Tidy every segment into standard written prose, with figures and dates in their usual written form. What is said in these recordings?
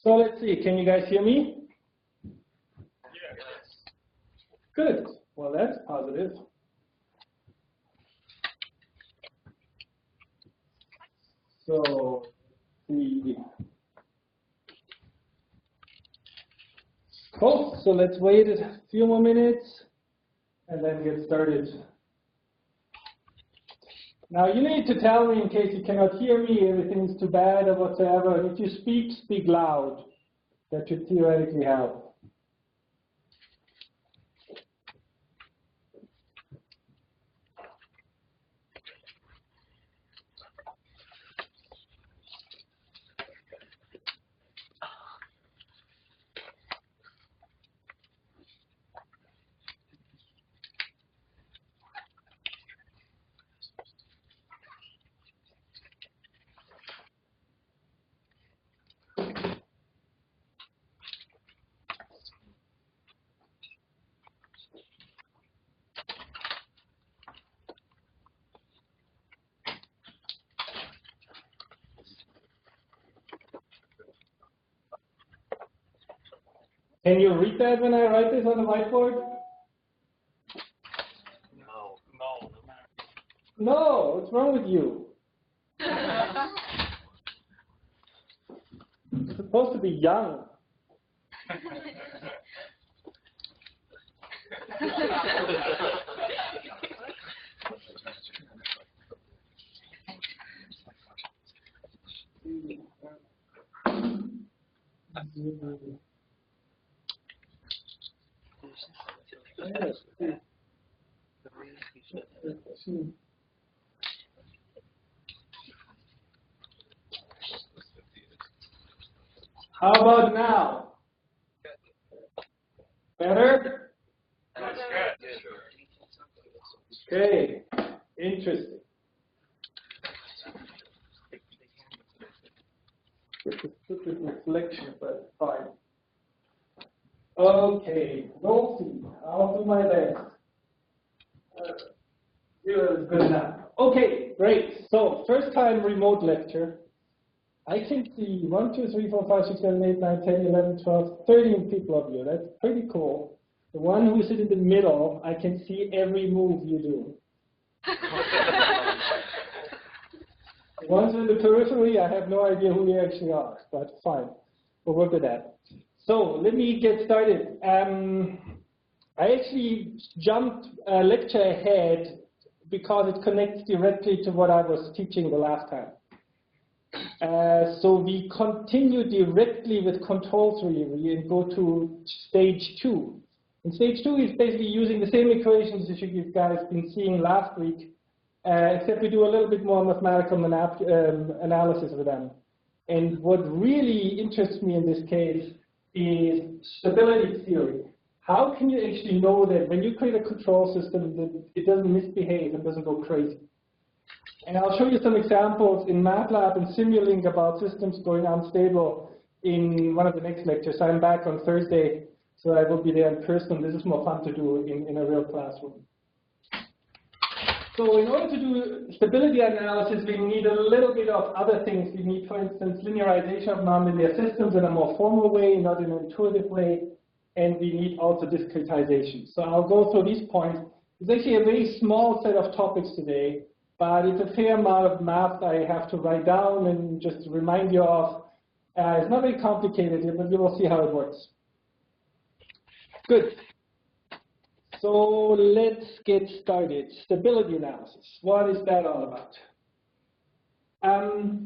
So let's see, can you guys hear me? Yes. Good. Well, that's positive. So, cool. So let's wait a few more minutes and then get started. Now you need to tell me in case you cannot hear me, everything's too bad or whatsoever. And if you speak, speak loud. That should theoretically help. Can you read that when I write this on the whiteboard? No. No, what's wrong with you? It's supposed to be young. How about now? Better? That's good. Okay, interesting. This is reflection, but fine. Okay, we'll see. I'll do my best. 0 is good enough. Okay, great. So, first time remote lecture. I can see 1, 2, 3, 4, 5, 6, 7, 8, 9, 10, 11, 12, 13 people of you. That's pretty cool. The one who is in the middle, I can see every move you do. The ones in the periphery, I have no idea who you actually are, but fine. We'll work with that. So let me get started. I actually jumped a lecture ahead because it connects directly to what I was teaching the last time. So we continue directly with control theory and go to stage 2. And stage 2 is basically using the same equations that you guys been seeing last week, except we do a little bit more mathematical analysis of them. And what really interests me in this case is stability theory. How can you actually know that when you create a control system that it doesn't misbehave and doesn't go crazy? And I'll show you some examples in MATLAB and Simulink about systems going unstable in one of the next lectures. I'm back on Thursday, so I will be there in person. This is more fun to do in a real classroom. So in order to do stability analysis, we need a little bit of other things. We need, for instance, linearization of nonlinear systems in a more formal way, not in an intuitive way. And we need also discretization. So I'll go through these points. It's actually a very small set of topics today, but it's a fair amount of math I have to write down and just remind you of. It's not very complicated, but you will see how it works. Good. So let's get started. Stability analysis. What is that all about?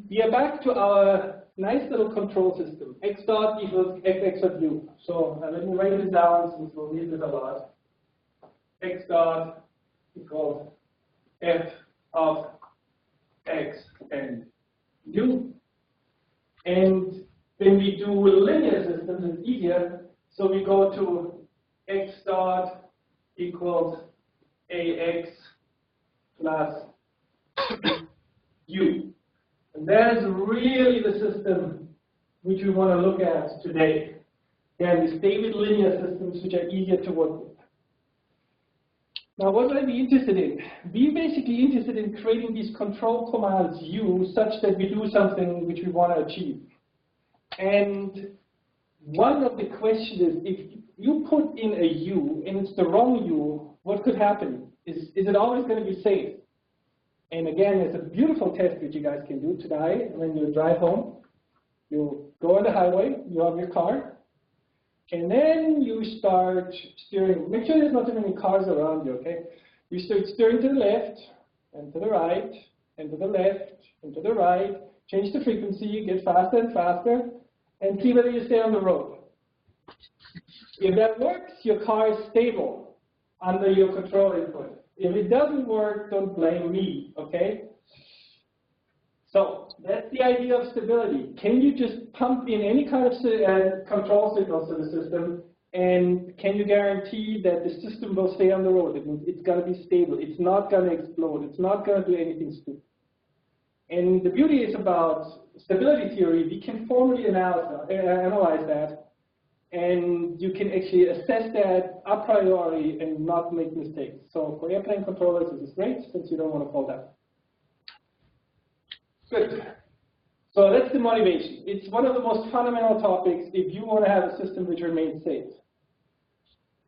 We are back to our nice little control system. X dot equals fx of u. So let me write this down since we'll need this a lot. X dot equals f of x and u. And when we do linear systems, it's easier. So we go to x dot equals ax plus u. And that is really the system which we want to look at today. Again, the stable linear systems which are easier to work with. Now, what are we interested in? We're basically interested in creating these control commands u such that we do something which we want to achieve. And one of the questions is, if you put in a U and it's the wrong U, what could happen? Is it always going to be safe? And again, it's a beautiful test that you guys can do today when you drive home. You go on the highway, you have your car, and then you start steering. Make sure there's not too many cars around you, okay? You start steering to the left, and to the right, and to the left, and to the right. Change the frequency, get faster and faster, and see whether you stay on the road. If that works, your car is stable under your control input. If it doesn't work, don't blame me, okay? So that's the idea of stability. Can you just pump in any kind of control signals to the system, and can you guarantee that the system will stay on the road? It means it's going to be stable. It's not going to explode. It's not going to do anything stupid. And the beauty is about stability theory, we can formally analyze that, and you can actually assess that a priori and not make mistakes. So for airplane controllers, this is great, since you don't want to fall down. Good. So that's the motivation. It's one of the most fundamental topics if you want to have a system which remains safe.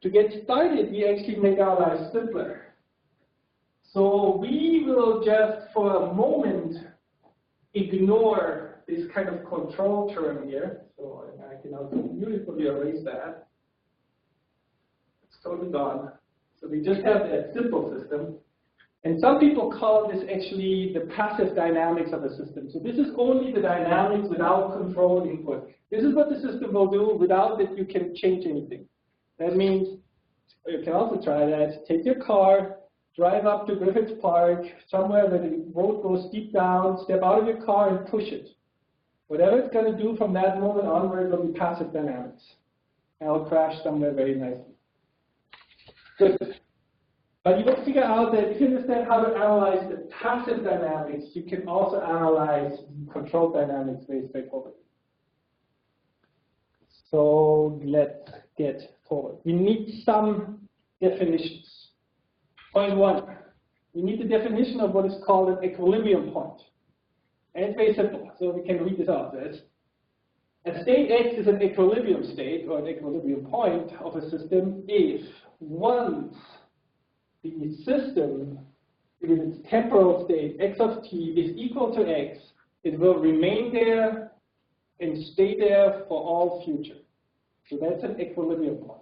To get started, we actually make our lives simpler. So we will just, for a moment, ignore this kind of control term here. So I can also beautifully erase that. It's totally gone. So we just have that simple system. And some people call this actually the passive dynamics of a system. So this is only the dynamics without control input. This is what the system will do without that you can change anything. That means, you can also try that, take your car, drive up to Griffiths Park, somewhere where the road goes deep down, step out of your car and push it. Whatever it's going to do from that moment onward will be passive dynamics. And it'll crash somewhere very nicely. Good. But you will figure out that if you understand how to analyze the passive dynamics, you can also analyze the control dynamics very straightforward. So let's get forward. We need some definitions. Point one, we need the definition of what is called an equilibrium point. And it's very simple, so we can read this out. A state X is an equilibrium state, or an equilibrium point of a system if once the system, in its temporal state, x of t, is equal to x, it will remain there and stay there for all future. So that's an equilibrium point.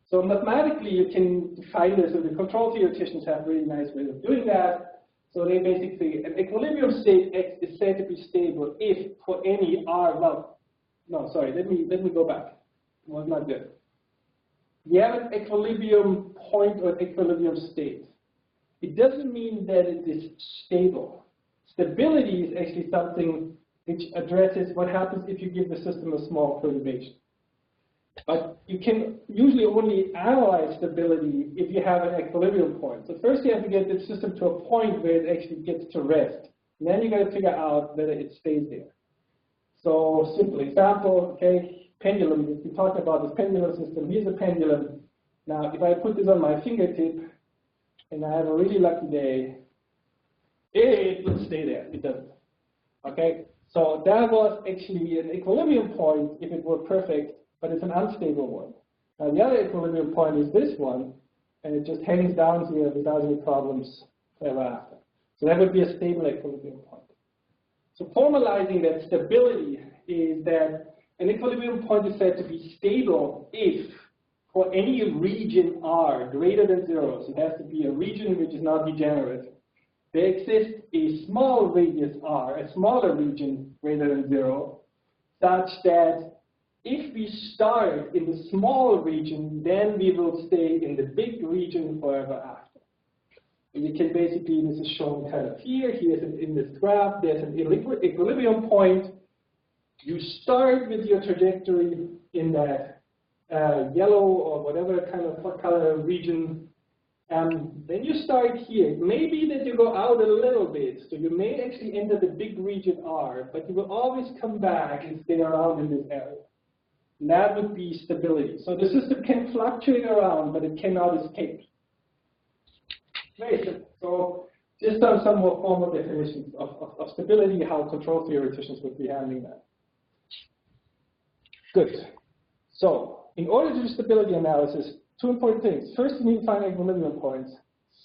So mathematically, you can define this, and the control theoreticians have really nice ways of doing that. So they basically, an equilibrium state x is said to be stable if for any r, well, no, sorry, let me go back. It was not good. We have an equilibrium point or equilibrium state. It doesn't mean that it is stable. Stability is actually something which addresses what happens if you give the system a small perturbation. But you can usually only analyze stability if you have an equilibrium point. So first you have to get the system to a point where it actually gets to rest. And then you got to figure out whether it stays there. So simple example, okay. Pendulum, we talked about this pendulum system. Here's a pendulum. Now, if I put this on my fingertip and I have a really lucky day, it will stay there. It doesn't. Okay? So that was actually an equilibrium point if it were perfect, but it's an unstable one. Now, the other equilibrium point is this one, and it just hangs down here without any problems ever after. So that would be a stable equilibrium point. So formalizing that stability is that an equilibrium point is said to be stable if, for any region R greater than 0, so it has to be a region which is not degenerate, there exists a small radius R, a smaller region greater than 0, such that if we start in the small region, then we will stay in the big region forever after. And you can basically, this is shown kind of here, in this graph, there's an equilibrium point. You start with your trajectory in that yellow or whatever kind of color region, and then you start here. Maybe that you go out a little bit, so you may actually enter the big region R, but you will always come back and stay around in this area. And that would be stability. So the system can fluctuate around, but it cannot escape. Very simple. So just some more formal definitions of stability, how control theoreticians would be handling that. Good. So, in order to do stability analysis, two important things. First, you need to find equilibrium points.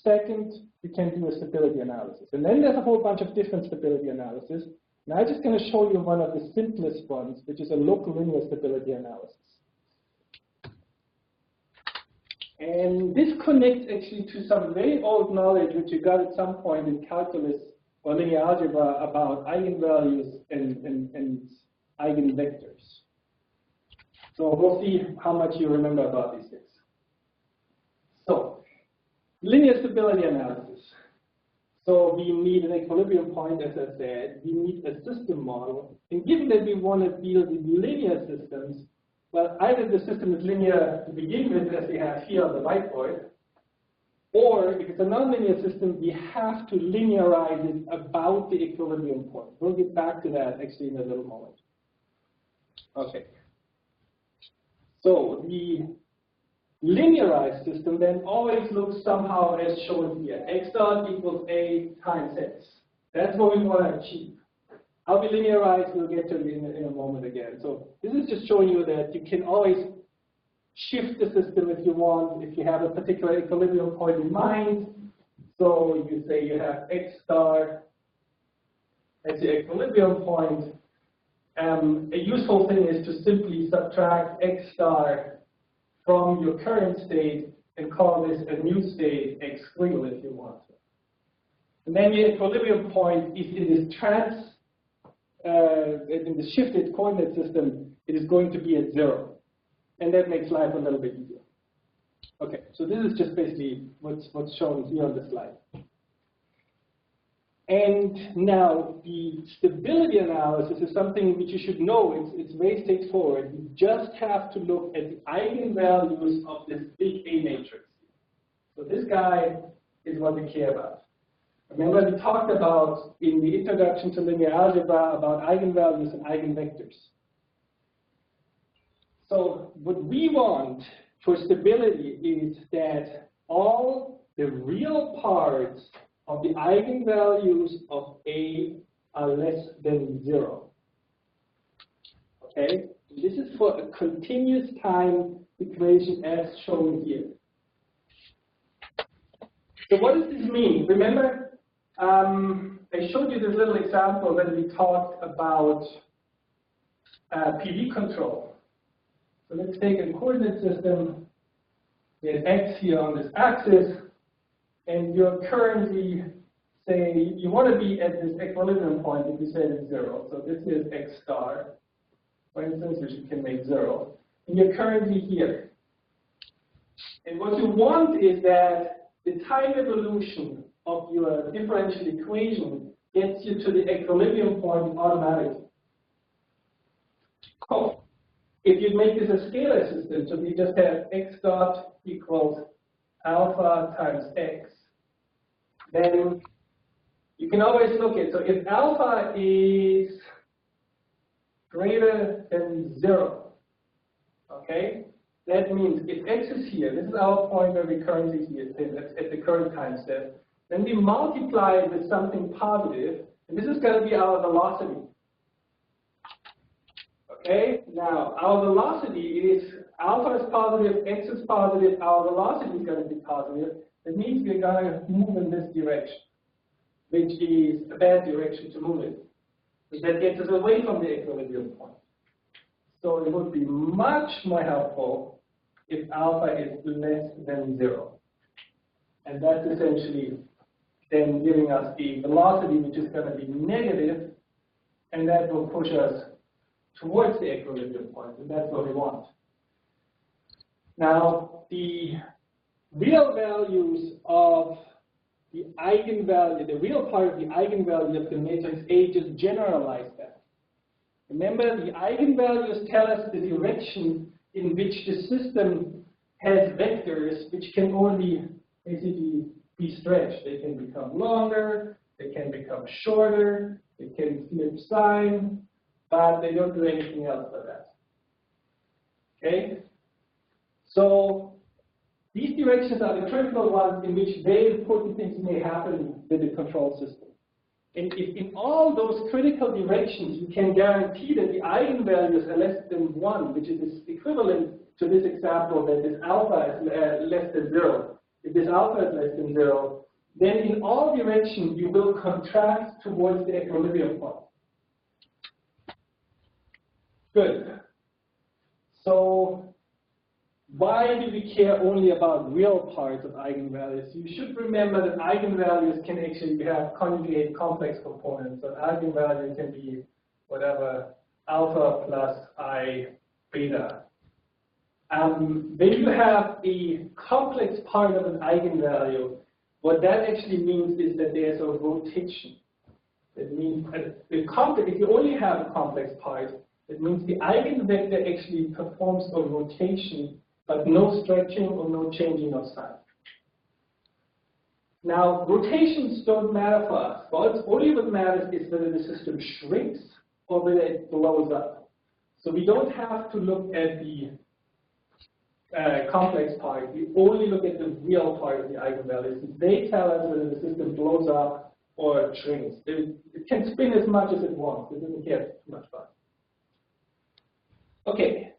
Second, you can do a stability analysis. And then there's a whole bunch of different stability analysis. And I'm just going to show you one of the simplest ones, which is a local linear stability analysis. And this connects actually to some very old knowledge which you got at some point in calculus or linear algebra about eigenvalues and eigenvectors. So we'll see how much you remember about these things. So, linear stability analysis. So we need an equilibrium point, as I said. We need a system model. And given that we want to deal with linear systems, well, either the system is linear to begin with, as we have here on the whiteboard, or if it's a nonlinear system, we have to linearize it about the equilibrium point. We'll get back to that actually in a little moment. Okay. So the linearized system then always looks somehow as shown here. X dot equals A times X. That's what we want to achieve. How we linearize, we'll get to it in a moment again. So this is just showing you that you can always shift the system if you want, if you have a particular equilibrium point in mind. So you say you have X star as the equilibrium point. A useful thing is to simply subtract X star from your current state and call this a new state, X squiggle, if you want to. And then your equilibrium point is in this in the shifted coordinate system, it is going to be at 0. And that makes life a little bit easier. Okay, so this is just basically what's shown here on the slide. And now the stability analysis is something which you should know. It's very straightforward. You just have to look at the eigenvalues of this big A matrix. So this guy is what we care about. Remember we talked about in the introduction to linear algebra about eigenvalues and eigenvectors. So what we want for stability is that all the real parts of the eigenvalues of A are less than 0. Okay? This is for a continuous time equation as shown here. So what does this mean? Remember, I showed you this little example when we talked about PV control. So let's take a coordinate system. There's X here on this axis. And you're currently, say, you want to be at this equilibrium point if you say it's 0. So this is X star, for instance, which you can make 0. And you're currently here. And what you want is that the time evolution of your differential equation gets you to the equilibrium point automatically. Cool. If you make this a scalar system, so we just have X dot equals alpha times X, then you can always look at, so if alpha is greater than 0, okay, that means if X is here, this is our point where we currently here, at the current time step, then we multiply it with something positive, and this is going to be our velocity. Okay, now our velocity is alpha is positive, X is positive, our velocity is going to be positive. That means we're going to move in this direction, which is a bad direction to move in. That gets us away from the equilibrium point. So it would be much more helpful if alpha is less than 0. And that's essentially then giving us the velocity, which is going to be negative, and that will push us towards the equilibrium point, and that's what we want. Now, the real values of the eigenvalue, the real part of the eigenvalue of the matrix A, just generalize that. Remember, the eigenvalues tell us the direction in which the system has vectors which can only basically be stretched. They can become longer, they can become shorter, they can flip sign, but they don't do anything else but that. Okay? So these directions are the critical ones in which very important things may happen with the control system. And if in all those critical directions you can guarantee that the eigenvalues are less than 1, which is equivalent to this example that this alpha is less than 0. If this alpha is less than 0, then in all directions you will contract towards the equilibrium point. Good. So why do we care only about real parts of eigenvalues? You should remember that eigenvalues can actually have conjugate complex components. So an eigenvalue can be whatever, alpha plus I beta. When you have a complex part of an eigenvalue, what that actually means is that there's a rotation. That means if you only have a complex part, it means the eigenvector actually performs a rotation, but no stretching or no changing of sign. Now, rotations don't matter for us. Only what matters is whether the system shrinks or whether it blows up. So we don't have to look at the complex part. We only look at the real part of the eigenvalues. They tell us whether the system blows up or shrinks. It can spin as much as it wants. It doesn't care too much about it. Okay.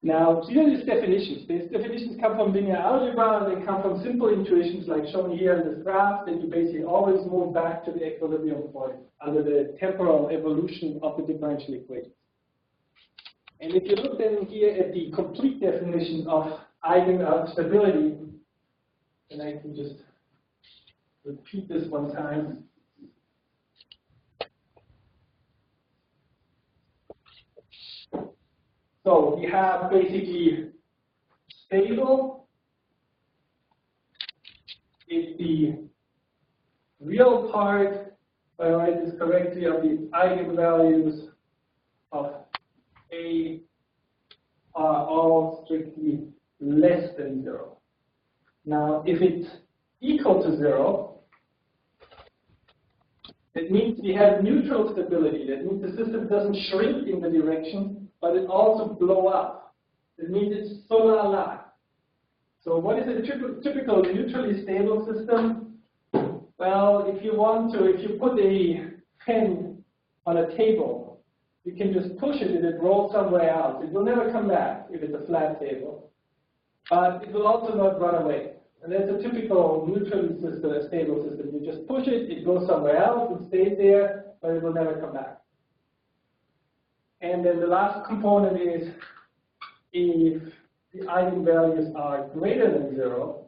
Now, these are these definitions. These definitions come from linear algebra. They come from simple intuitions like shown here in this graph, that you basically always move back to the equilibrium point under the temporal evolution of the differential equation. And if you look then here at the complete definition of eigenstability, and I can just repeat this one time. So we have basically stable is the real part, if I write this correctly, of the eigenvalues of A are all strictly less than 0. Now, if it's equal to 0, it means we have neutral stability. That means the system doesn't shrink in the direction, but it also blow up. It means it's solar la. So what is a typical neutrally stable system? Well, if you put a pen on a table, you can just push it and it rolls somewhere else. It will never come back if it's a flat table. But it will also not run away. And that's a typical neutrally stable system. You just push it, it goes somewhere else, it stays there, but it will never come back. And then the last component is if the eigenvalues are greater than 0,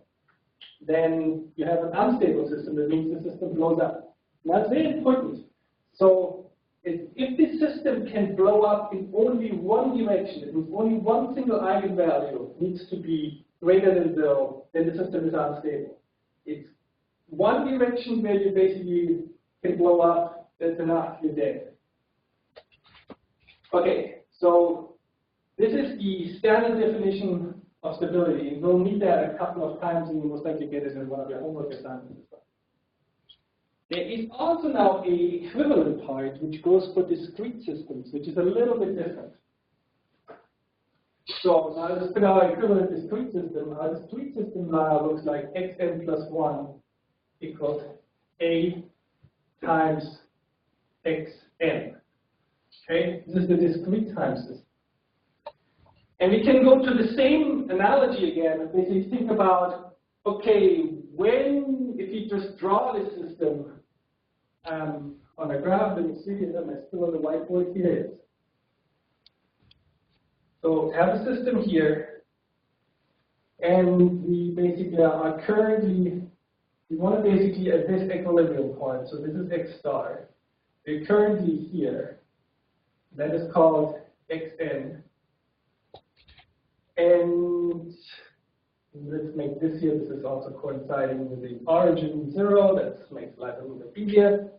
then you have an unstable system. That means the system blows up. And that's very important. So if this system can blow up in only one direction, it means only one single eigenvalue needs to be greater than 0, then the system is unstable. It's one direction where you basically can blow up, that's enough, you're dead. Okay, so this is the standard definition of stability. We'll meet that a couple of times, and you most likely get it in one of your homework assignments. There is also now an equivalent part which goes for discrete systems, which is a little bit different. So now let's put our equivalent discrete system. Our discrete system now looks like xn plus 1 equals a times xn. Okay, this is the discrete time system. And we can go to the same analogy again and basically think about, okay, if you just draw this system on a graph, let me see it, am I still on the whiteboard? Here it is. So have a system here, and we basically are currently, we want to basically at this equilibrium point, so this is x star. We're currently here. That is called xn. And let's make this here. This is also coinciding with the origin 0. That makes life a little bit easier.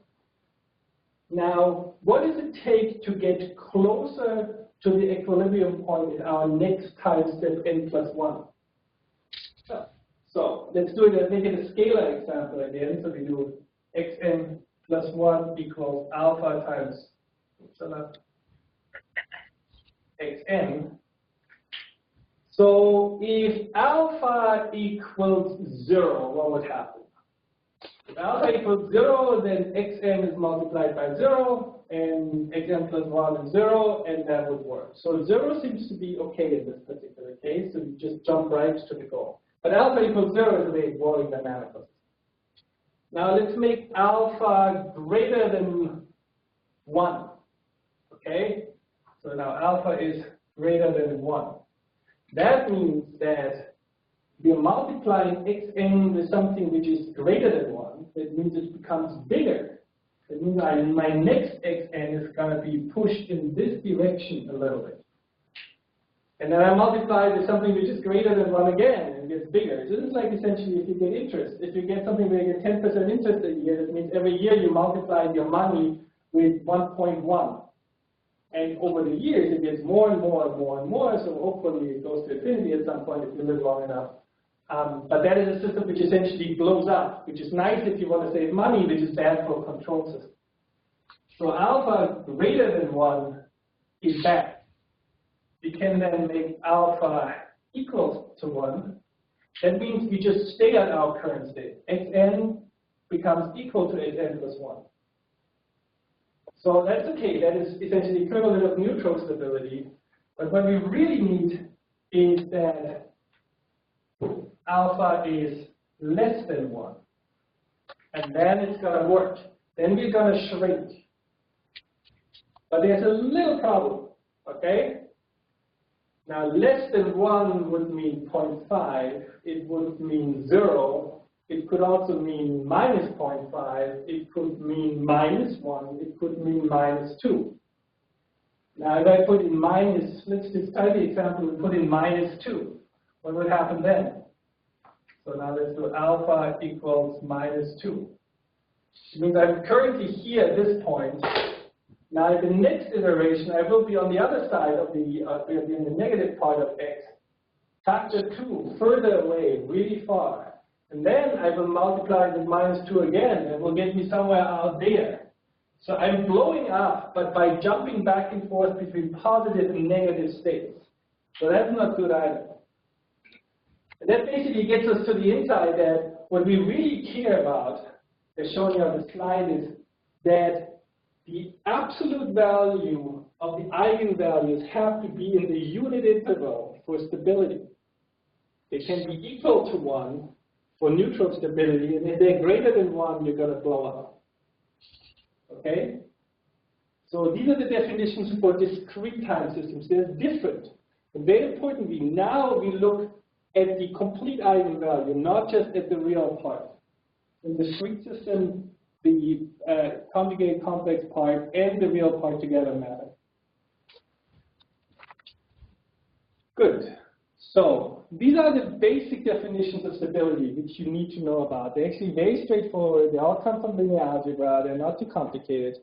Now, what does it take to get closer to the equilibrium point in our next time step n plus 1? So let's do it and make it a scalar example again. So we do xn plus 1 equals alpha times xn. So if alpha equals 0, what would happen? If alpha equals 0, then xn is multiplied by 0, and xn plus 1 is 0, and that would work. So 0 seems to be okay in this particular case, so you just jump right to the goal. But alpha equals 0 is a very boring dynamic process. Now let's make alpha greater than 1. Okay? So now alpha is greater than 1. That means that we are multiplying xn with something which is greater than 1. That means it becomes bigger. That means my next xn is going to be pushed in this direction a little bit. And then I multiply with something which is greater than 1 again, and it gets bigger. This is like essentially if you get interest. If you get something where you get 10% interest a year, that means every year you multiply your money with 1.1. And over the years, it gets more and more and more and more, so hopefully it goes to infinity at some point if you live long enough. But that is a system which essentially blows up, which is nice if you want to save money, which is bad for a control system. So alpha greater than 1 is bad. We can then make alpha equals to 1. That means we just stay at our current state. Xn becomes equal to xn plus 1. So that's okay. That is essentially equivalent of neutral stability. But what we really need is that alpha is less than 1. And then it's going to work. Then we're going to shrink. But there's a little problem, okay? Now, less than 1 would mean 0.5. It would mean 0. It could also mean minus 0.5. It could mean minus 1. It could mean minus 2. Now, if I put in minus, let's just try the example and put in minus 2. What would happen then? So now let's do alpha equals minus 2. It means I'm currently here at this point. Now, in the next iteration, I will be on the other side of will be in the negative part of x, factor 2, further away, really far. And then I will multiply with minus 2 again, and will get me somewhere out there. So I'm blowing up, but by jumping back and forth between positive and negative states. So that's not good either. And that basically gets us to the insight that what we really care about, as shown here on the slide, is that the absolute value of the eigenvalues have to be in the unit interval for stability. They can be equal to 1 for neutral stability, and if they're greater than 1, you're going to blow up. Okay? So these are the definitions for discrete time systems. They're different. And very importantly, now we look at the complete eigenvalue, not just at the real part. In the discrete system, the conjugate complex part and the real part together matter. Good. So these are the basic definitions of stability which you need to know about. They're actually very straightforward. They all come from linear algebra. They're not too complicated.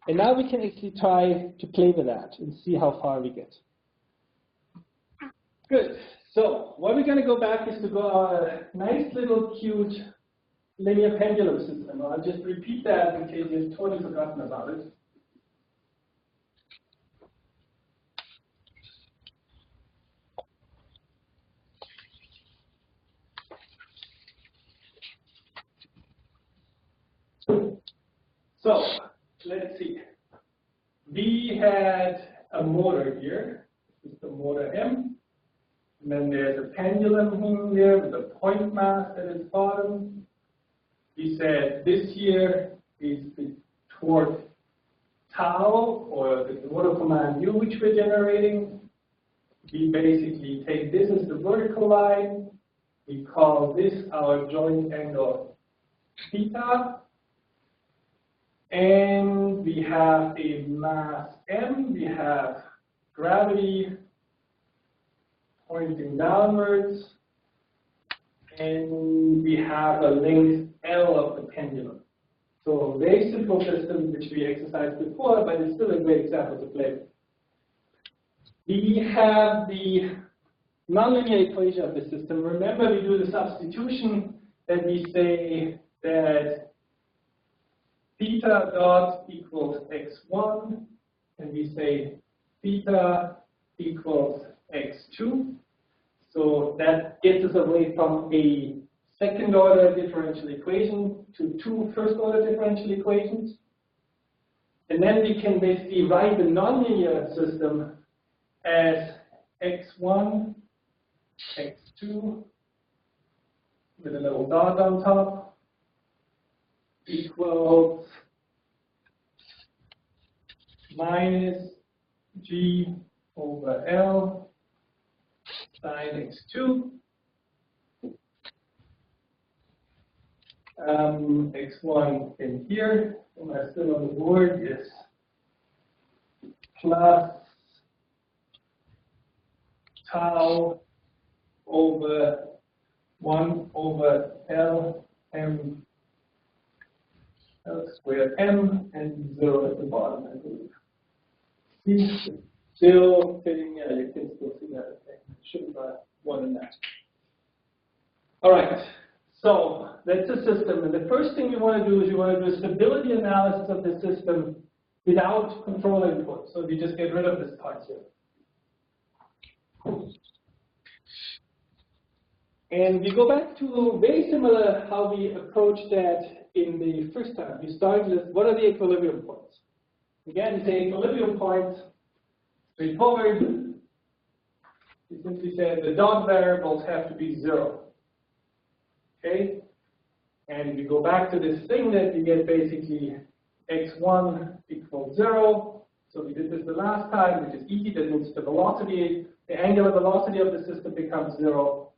And now we can actually try to play with that and see how far we get. Good. So what we're going to go back is to go our nice little cute linear pendulum system. I'll just repeat that in case you've totally forgotten about it. So let's see. We had a motor here. This is the motor M. And then there's a pendulum here with a point mass at its bottom. We said this here is the torque tau, or the motor command U, which we're generating. We basically take this as the vertical line. We call this our joint angle theta. And we have a mass M. We have gravity pointing downwards. And we have a length L of the pendulum. So a very simple system which we exercised before, but it's still a great example to play with. We have the nonlinear equation of the system. Remember, we do the substitution that we say that theta dot equals x1, and we say theta equals x2. So that gets us away from a second order differential equation to two first order differential equations. And then we can basically write the nonlinear system as x1, x2, with a little dot on top, equals minus g over L sine x2. X1 in here, and I still on the board is plus tau over 1 over L m L squared m and 0 at the bottom, I believe. See, still fitting, yeah, you can still see that. Okay. Shouldn't have more than that. All right. So that's a system, and the first thing you want to do is you want to do a stability analysis of the system without control input. So you just get rid of this part here. And we go back to very similar how we approached that in the first time. We started with what are the equilibrium points? Again, the equilibrium points, straightforward. We simply said the dot variables have to be 0. Okay, and we go back to this thing that we get basically x1 equals 0. So we did this the last time, which is easy. That means the velocity, the angular velocity of the system becomes 0,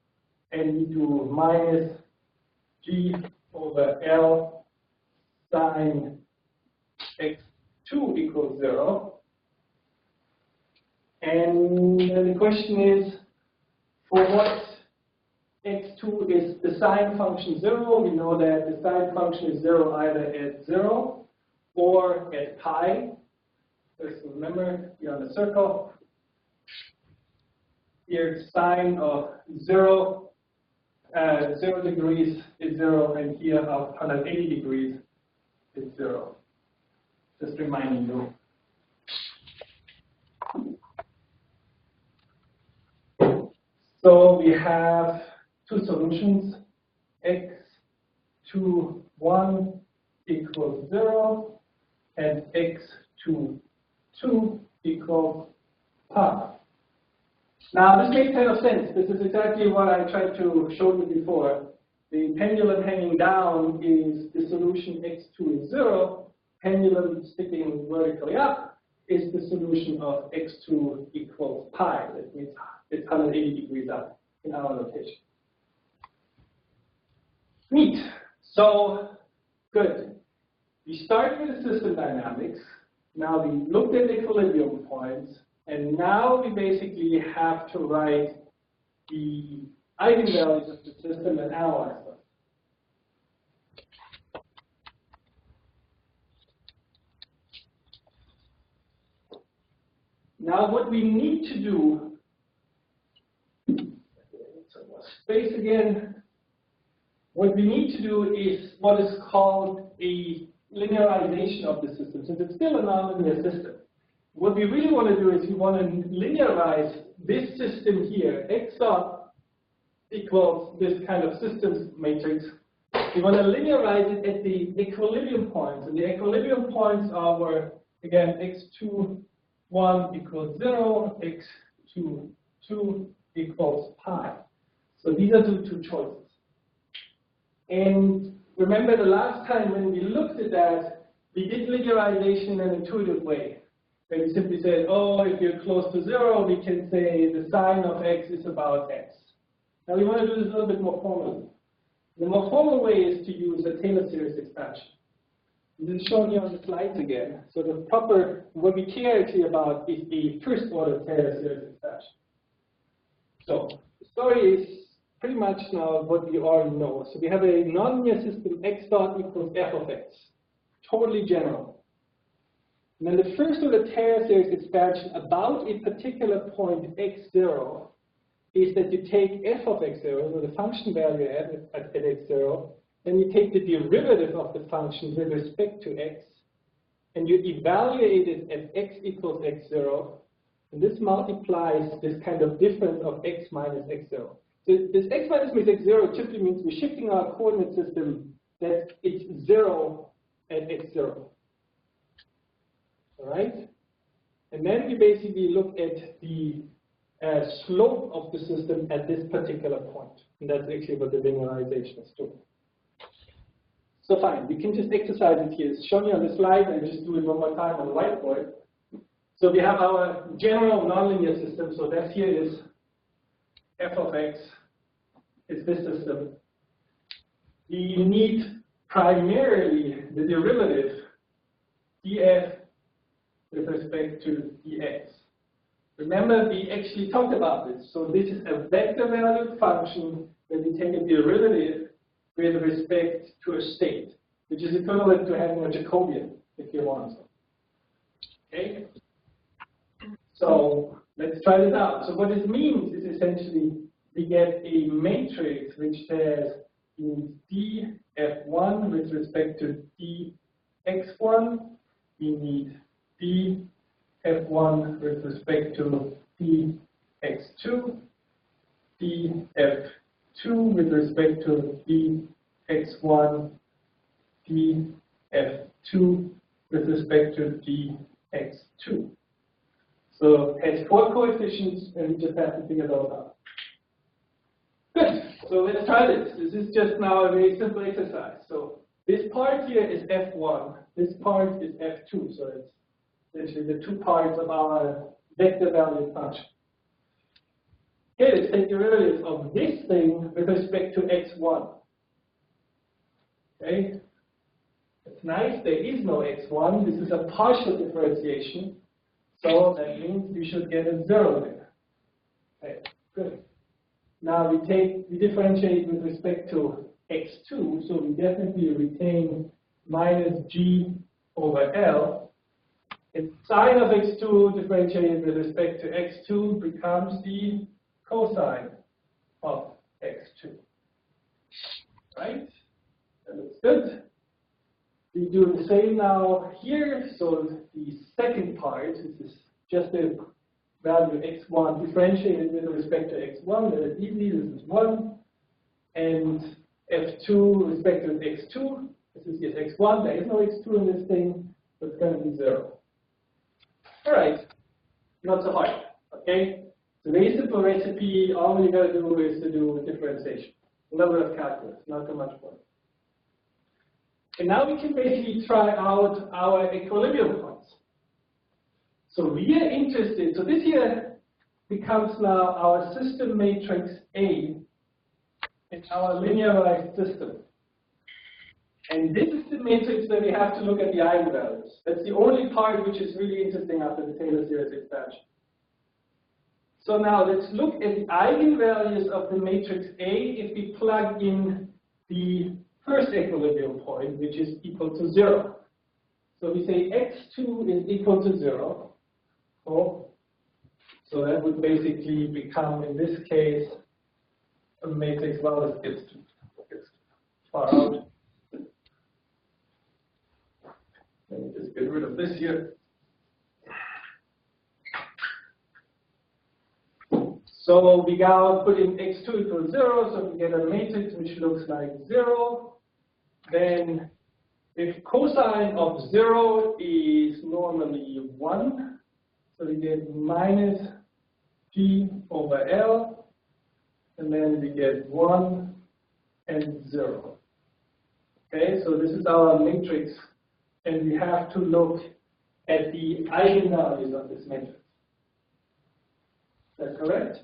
and we do minus g over L sine x2 equals 0. And the question is, for what x2 is the sine function 0. We know that the sine function is 0 either at 0 or at pi. Just remember, you're on the circle. Here, sine of 0, 0 degrees is 0, and here of 180 degrees is 0. Just reminding you. So we have two solutions, x21 equals 0 and x22 equals pi. Now this makes kind of sense. This is exactly what I tried to show you before. The pendulum hanging down is the solution x2 is 0. Pendulum sticking vertically up is the solution of x2 equals pi. That means it's 180 degrees up in our notation. Neat. So, good. We start with the system dynamics. Now we looked at equilibrium points, and now we basically have to write the eigenvalues of the system and analyze them. Now what we need to do, space again, what we need to do is what is called a linearization of the system, since it's still a nonlinear system. What we really want to do is we want to linearize this system here, x dot equals this kind of systems matrix. We want to linearize it at the equilibrium points, and the equilibrium points are where, again, x21 equals 0, x22 equals pi. So these are the two choices. And remember the last time when we looked at that, we did linearization in an intuitive way. Where we simply said, oh, if you're close to 0, we can say the sine of x is about x. Now we want to do this a little bit more formally. The more formal way is to use a Taylor series expansion. This is shown here on the slides again. So the proper, what we care actually about is the first order Taylor series expansion. So the story is pretty much now what we already know. So we have a nonlinear system x dot equals f of x, totally general. And then the first order Taylor series expansion about a particular point x0 is that you take f of x0, so the function value at x0, then you take the derivative of the function with respect to x, and you evaluate it at x equals x0, and this multiplies this kind of difference of x minus x0. This x minus means x0 simply means we're shifting our coordinate system that it's 0 at x0. All right? And then we basically look at the slope of the system at this particular point. And that's actually what the linearization is doing. So fine, we can just exercise it here. It's shown you on the slide. I'll just do it one more time on the whiteboard. So we have our general nonlinear system. So that here is f of x is this system. We need primarily the derivative df with respect to dx. Remember, we actually talked about this. So this is a vector valued function where we take a derivative with respect to a state, which is equivalent to having a Jacobian, if you want. Okay? So let's try this out. So what this means is essentially we get a matrix which says df1 with respect to dx1, we need df1 with respect to dx2, df2 with respect to dx1, df2 with respect to dx2. So it has 4 coefficients, and we just have to figure those out. Good. So let's try this. This is just now a very simple exercise. So this part here is f1. This part is f2. So it's essentially the 2 parts of our vector valued function. Okay, let's take derivative of this thing with respect to x1. Okay, it's nice. There is no x1. This is a partial differentiation. So that means we should get a 0 there. Okay, good. Now we differentiate with respect to x2, so we definitely retain minus g over L. And sine of x2 differentiated with respect to x2 becomes the cosine of x2. Right? That looks good. We do the same now here. So the second part, this is just the value x1 differentiated with respect to x1. That is easy. This is 1. And f2 with respect to x2. This is just x1. There is no x2 in this thing. So it's going to be 0. All right. Not so hard. Okay? It's a very simple recipe. All you got to do is to do differentiation. A little bit of calculus. Not so much more. And now we can basically try out our equilibrium points. So we are interested, so this here becomes now our system matrix A in our linearized system. And this is the matrix where we have to look at the eigenvalues. That's the only part which is really interesting after the Taylor series expansion. So now let's look at the eigenvalues of the matrix A if we plug in the first equilibrium point, which is equal to 0. So we say x2 is equal to 0. Oh, so that would basically become, in this case, a matrix. Well, it's far out. Let me just get rid of this here. So we now put in x2 equals 0, so we get a matrix which looks like 0. Then if cosine of 0 is normally 1, so we get minus g over L, and then we get 1 and 0. Okay, so this is our matrix, and we have to look at the eigenvalues of this matrix. Is that correct?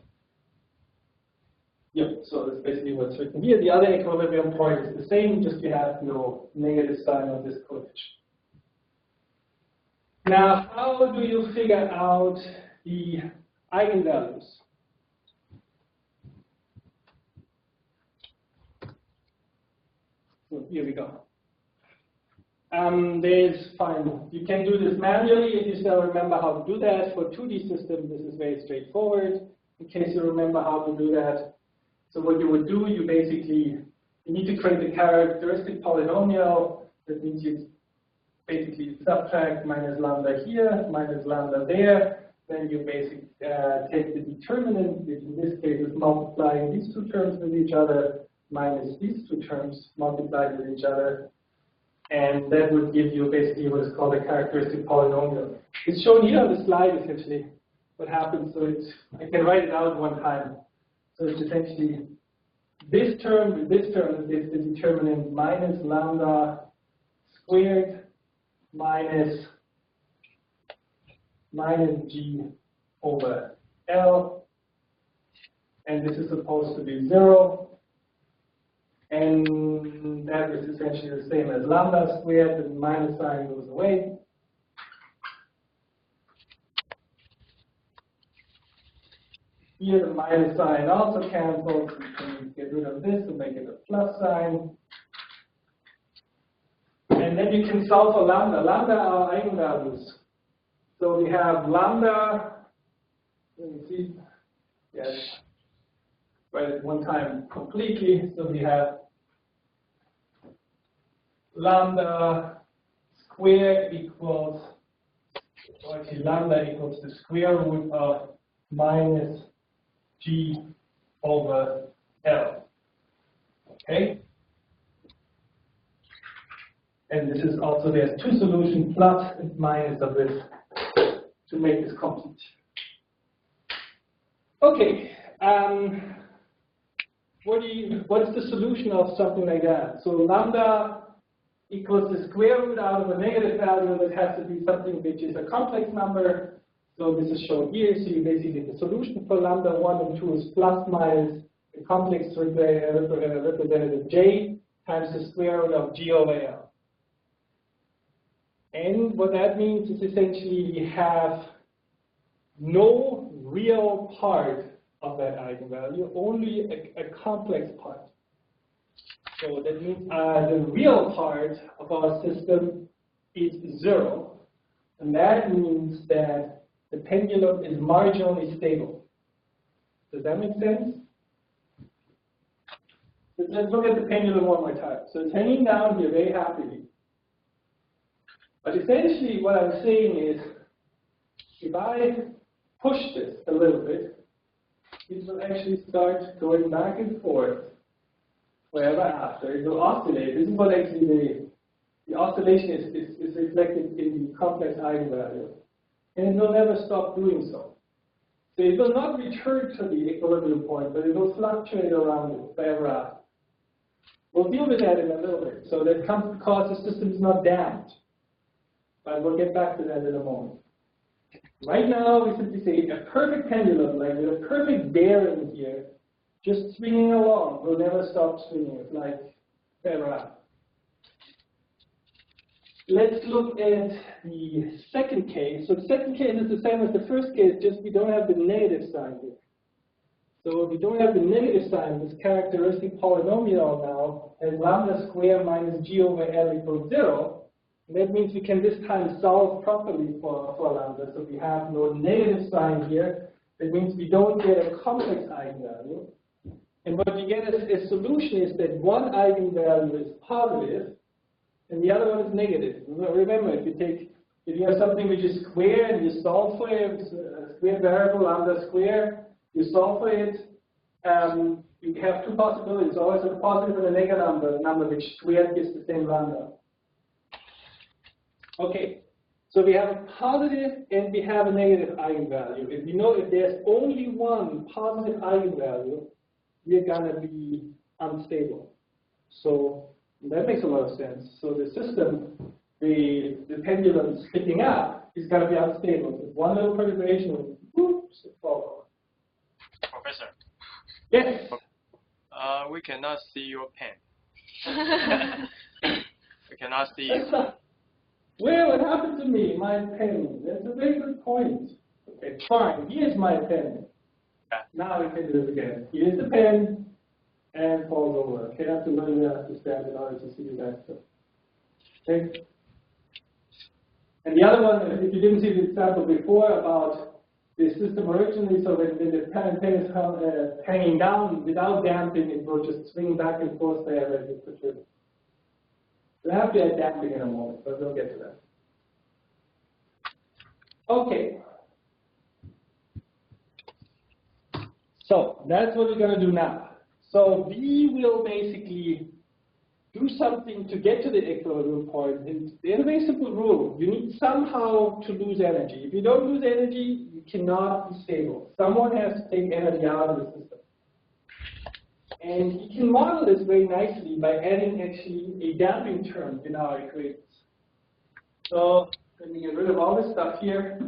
Yep, so that's basically what's written here. The other equilibrium point is the same, just we have no negative sign of this coefficient. Now, how do you figure out the eigenvalues? So here we go. You can do this manually if you still remember how to do that. For 2D systems, this is very straightforward. In case you remember how to do that, so what you would do, you need to create a characteristic polynomial. That means you basically subtract minus lambda here, minus lambda there, then you basically take the determinant, which in this case is multiplying these two terms with each other, minus these two terms multiplied with each other, and that would give you basically what is called a characteristic polynomial. It's shown here on the slide essentially what happens, so I can write it out one time. So it's essentially this term with this term is the determinant minus lambda squared minus g over L, and this is supposed to be 0, and that is essentially the same as lambda squared, and the minus sign goes away. Here the minus sign also cancels, so you can get rid of this and make it a plus sign. And then you can solve for lambda. Lambda are eigenvalues. So we have lambda, let me see, yes, write it one time completely. So we have lambda squared equals, or actually lambda equals the square root of minus g over L. Okay? And this is also, there's two solutions, plus and minus of this, to make this complete. Okay, what is the solution of something like that? So lambda equals the square root out of a negative value. That has to be something which is a complex number. So this is shown here. So you basically, the solution for lambda 1 and 2 is plus minus the complex representative j times the square root of g over L. And what that means is essentially we have no real part of that eigenvalue, only a complex part. So that means the real part of our system is 0. And that means that the pendulum is marginally stable. Does that make sense? So let's look at the pendulum one more time. So it's hanging down here very happily. But essentially what I'm saying is, if I push this a little bit, it will actually start going back and forth forever after. It will oscillate. This is what actually the oscillation is reflected in the complex eigenvalue. And it will never stop doing so. So it will not return to the equilibrium point, but it will fluctuate around it forever after. We'll deal with that in a little bit. So that comes because the system is not damped. But we'll get back to that in a moment. Right now, we simply say a perfect pendulum, like with a perfect bearing here, just swinging along, will never stop swinging. It's like forever after. Let's look at the second case. So the second case is the same as the first case, just we don't have the negative sign here. So if we don't have the negative sign, this characteristic polynomial now has lambda squared minus g over L equals 0. And that means we can this time solve properly for lambda. So we have no negative sign here. That means we don't get a complex eigenvalue. And what we get as a solution is that one eigenvalue is positive, and the other one is negative. Remember, if you have something which is square and you solve for it, it's a square variable, lambda square, you solve for it, you have two possibilities, always a positive and a negative number which squared gives the same lambda. Okay, so we have a positive and we have a negative eigenvalue. If we know if there's only one positive eigenvalue, we're going to be unstable. So that makes a lot of sense. So the system, the pendulum sticking up is going to be unstable. If one little perturbation will whoops, it falls over. Professor. Yes? We cannot see your pen. We cannot see. Well, what happened to me? My pen. That's a very good point. Okay, fine. Here's my pen. Now we can do it again. Here's the pen, and falls over. Okay, I have to really understand in order to see that stuff. Okay? And the other one, if you didn't see the example before about the system originally, so when the pen is hanging down without damping, it will just swing back and forth there as it protrudes. We'll have to add damping in a moment, but we'll get to that. Okay. So that's what we're going to do now. So we will basically do something to get to the equilibrium point. And there's a very simple rule. You need somehow to lose energy. If you don't lose energy, you cannot be stable. Someone has to take energy out of the system. And you can model this very nicely by adding actually a damping term in our equations. So let me get rid of all this stuff here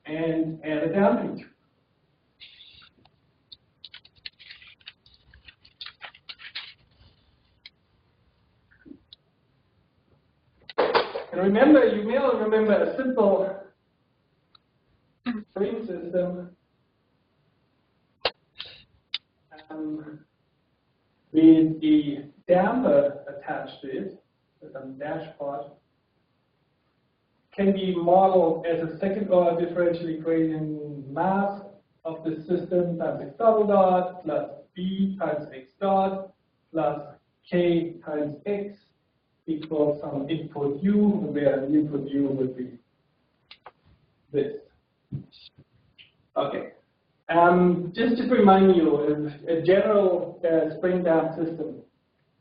and add a damping term. And remember, you may all remember a simple spring system with the damper attached to it, with a dashpot, can be modeled as a second-order differential equation: mass of the system times x double dot plus b times x dot plus k times x equals some input u, where the input u would be this. Okay. Just to remind you, a general spring damp system.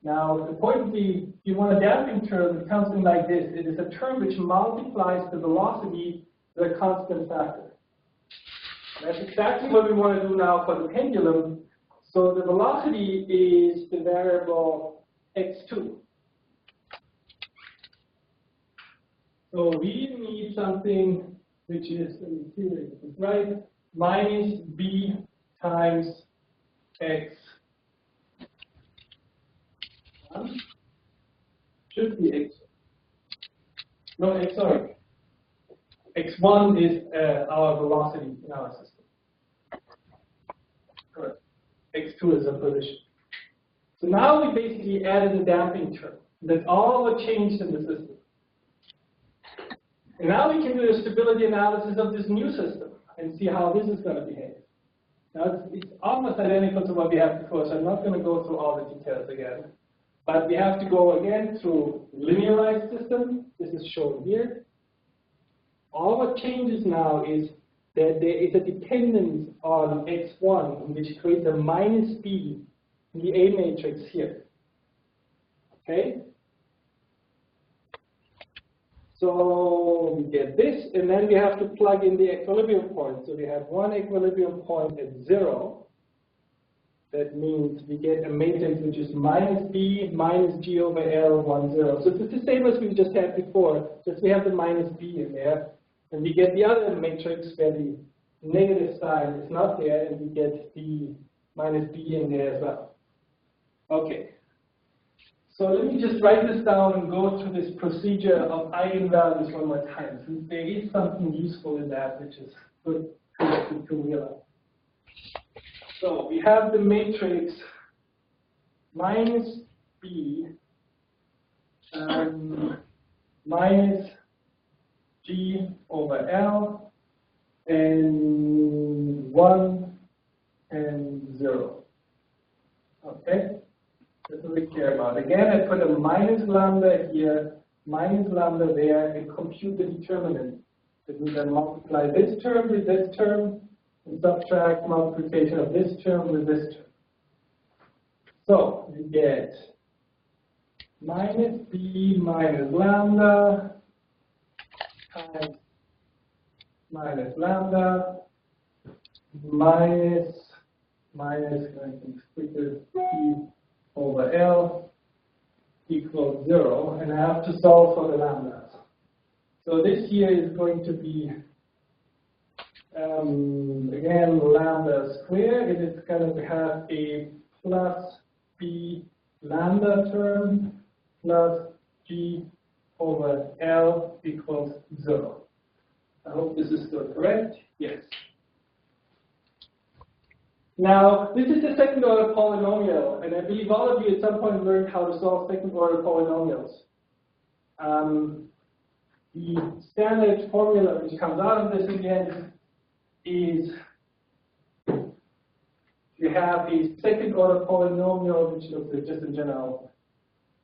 Now, importantly, if you want a damping term, it comes in like this. It is a term which multiplies the velocity with a constant factor. That's exactly what we want to do now for the pendulum. So the velocity is the variable x2. So we need something which is, let me see if it's right, minus b times x. Should be x. No, x, sorry. x1 is our velocity in our system. Correct. x2 is a position. So now we basically added a damping term. That's all what changed in the system. And now we can do a stability analysis of this new system and see how this is going to behave. Now it's almost identical to what we had before, so I'm not going to go through all the details again. But we have to go again through linearized system. This is shown here. All what changes now is that there is a dependence on x1, which creates a minus b in the A matrix here. Okay? So we get this, and then we have to plug in the equilibrium point. So we have one equilibrium point at 0. That means we get a matrix which is minus b minus g over L 1, 0. So it's the same as we just had before, just we have the minus b in there. And we get the other matrix where the negative sign is not there, and we get the minus b in there as well. Okay. So let me just write this down and go through this procedure of eigenvalues one more time, since there is something useful in that which is good to realize. So we have the matrix minus b minus g over L and 1 and 0. Okay? That's what we care about. Again, I put a minus lambda here, minus lambda there, and compute the determinant. So we then multiply this term with this term, and subtract multiplication of this term with this term. So we get minus b minus lambda times minus lambda minus b over L equals 0, and I have to solve for the lambdas. So this here is going to be, again, lambda squared. It is going to have a plus b lambda term plus g over L equals 0. I hope this is still correct. Yes. Now, this is a second-order polynomial, and I believe all of you at some point learned how to solve second-order polynomials. The standard formula which comes out of this again is you have a second-order polynomial which looks at just in general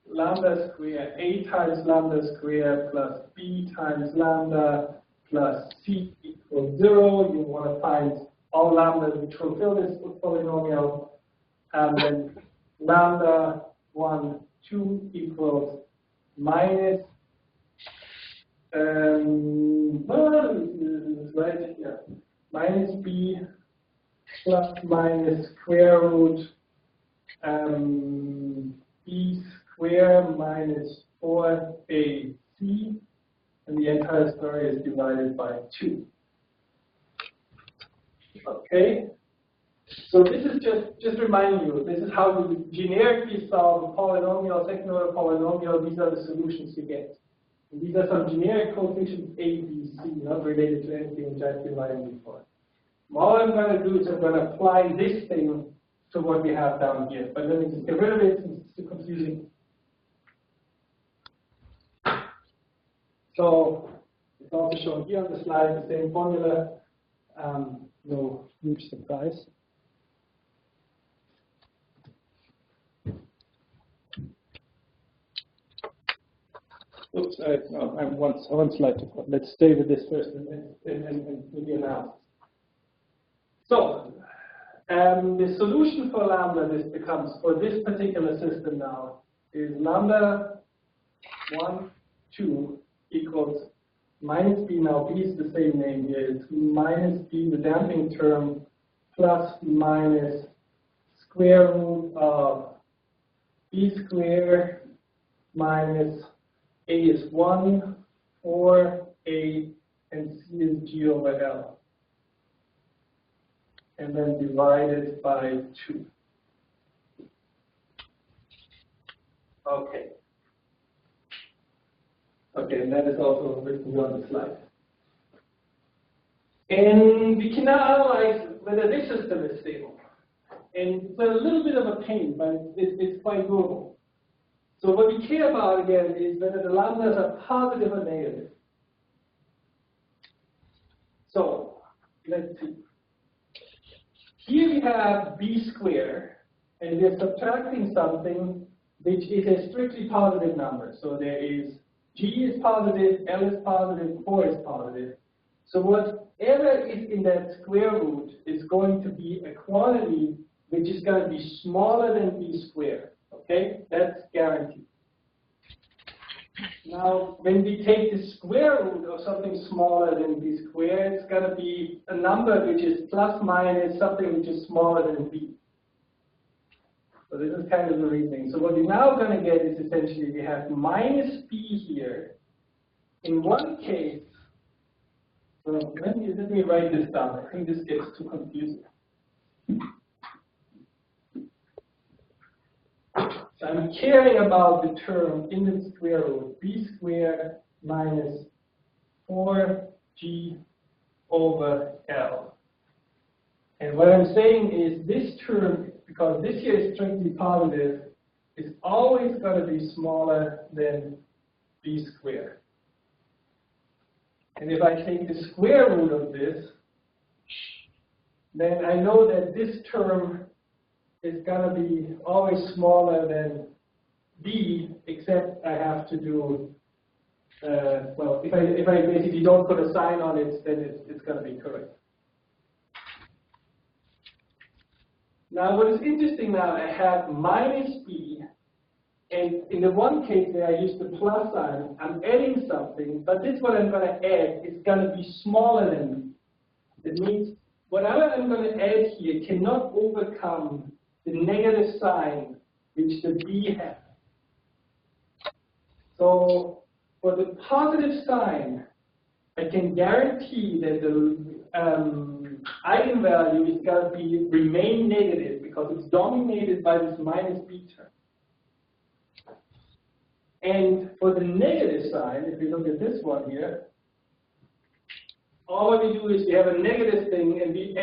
lambda squared, a times lambda squared plus b times lambda plus c equals 0. You want to find all lambdas which fulfill this polynomial, and then lambda 1, 2 equals minus minus b plus minus square root b square minus 4ac, and the entire story is divided by 2. Okay? So this is just reminding you, this is how you generically solve a polynomial, second order polynomial. These are the solutions you get. And these are some generic coefficients A, B, C, not related to anything which I've defined before. All I'm going to do is I'm going to apply this thing to what we have down here. But let me just get rid of it since it's too confusing. So it's also shown here on the slide, the same formula. No huge surprise. Oops, I'm one slide to go. Let's stay with this first and do the analysis. So, the solution for lambda, this becomes, for this particular system now, is lambda 1, 2 equals minus b. Now b is the same name here. It's minus b, the damping term, plus minus square root of b squared minus a is 1, 4, a, and c is g over l. And then divided by 2. Okay. Okay, and that is also written here on the slide. And we can now analyze whether this system is stable. And it's a little bit of a pain, but it's quite doable. So what we care about again is whether the lambdas are positive or negative. So let's see. Here we have b squared, and we are subtracting something which is a strictly positive number. So there is g is positive, l is positive, 4 is positive. So whatever is in that square root is going to be a quantity which is going to be smaller than b squared. Okay, that's guaranteed. Now, when we take the square root of something smaller than b squared, it's going to be a number which is plus minus something which is smaller than b. So this is kind of the reasoning. So what we're now going to get is essentially we have minus b here. In one case, well, let me write this down. I think this gets too confusing. So I'm caring about the term in the square root, b squared minus 4g over l. And what I'm saying is this term, because this here is strictly positive, is always going to be smaller than b squared. And if I take the square root of this, then I know that this term is going to be always smaller than b, except I have to do, well, if I basically don't put a sign on it, then it's going to be correct. Now, what is interesting now, I have minus b, and in the one case where I use the plus sign, I'm adding something, but this what I'm going to add is going to be smaller than b. That means whatever I'm going to add here cannot overcome the negative sign which the b has. So for the positive sign, I can guarantee that the eigenvalue is going to remain negative because it's dominated by this minus b term. And for the negative sign, if we look at this one here, all we do is we have a negative thing and we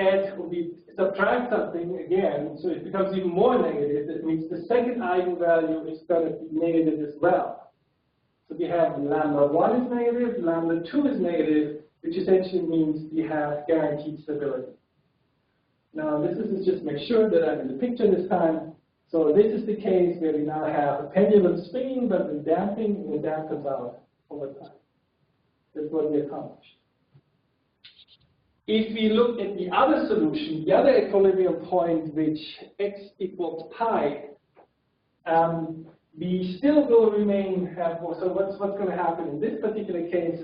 subtract something again, so it becomes even more negative. That means the second eigenvalue is going to be negative as well. So we have lambda 1 is negative, lambda 2 is negative, which essentially means we have guaranteed stability. Now this is just make sure that I'm in the picture this time. So this is the case where we now have a pendulum spinning, but with damping, and it dampens out over time. That's what we accomplished. If we look at the other solution, the other equilibrium point, which x equals pi, we still will remain, so what's going to happen in this particular case,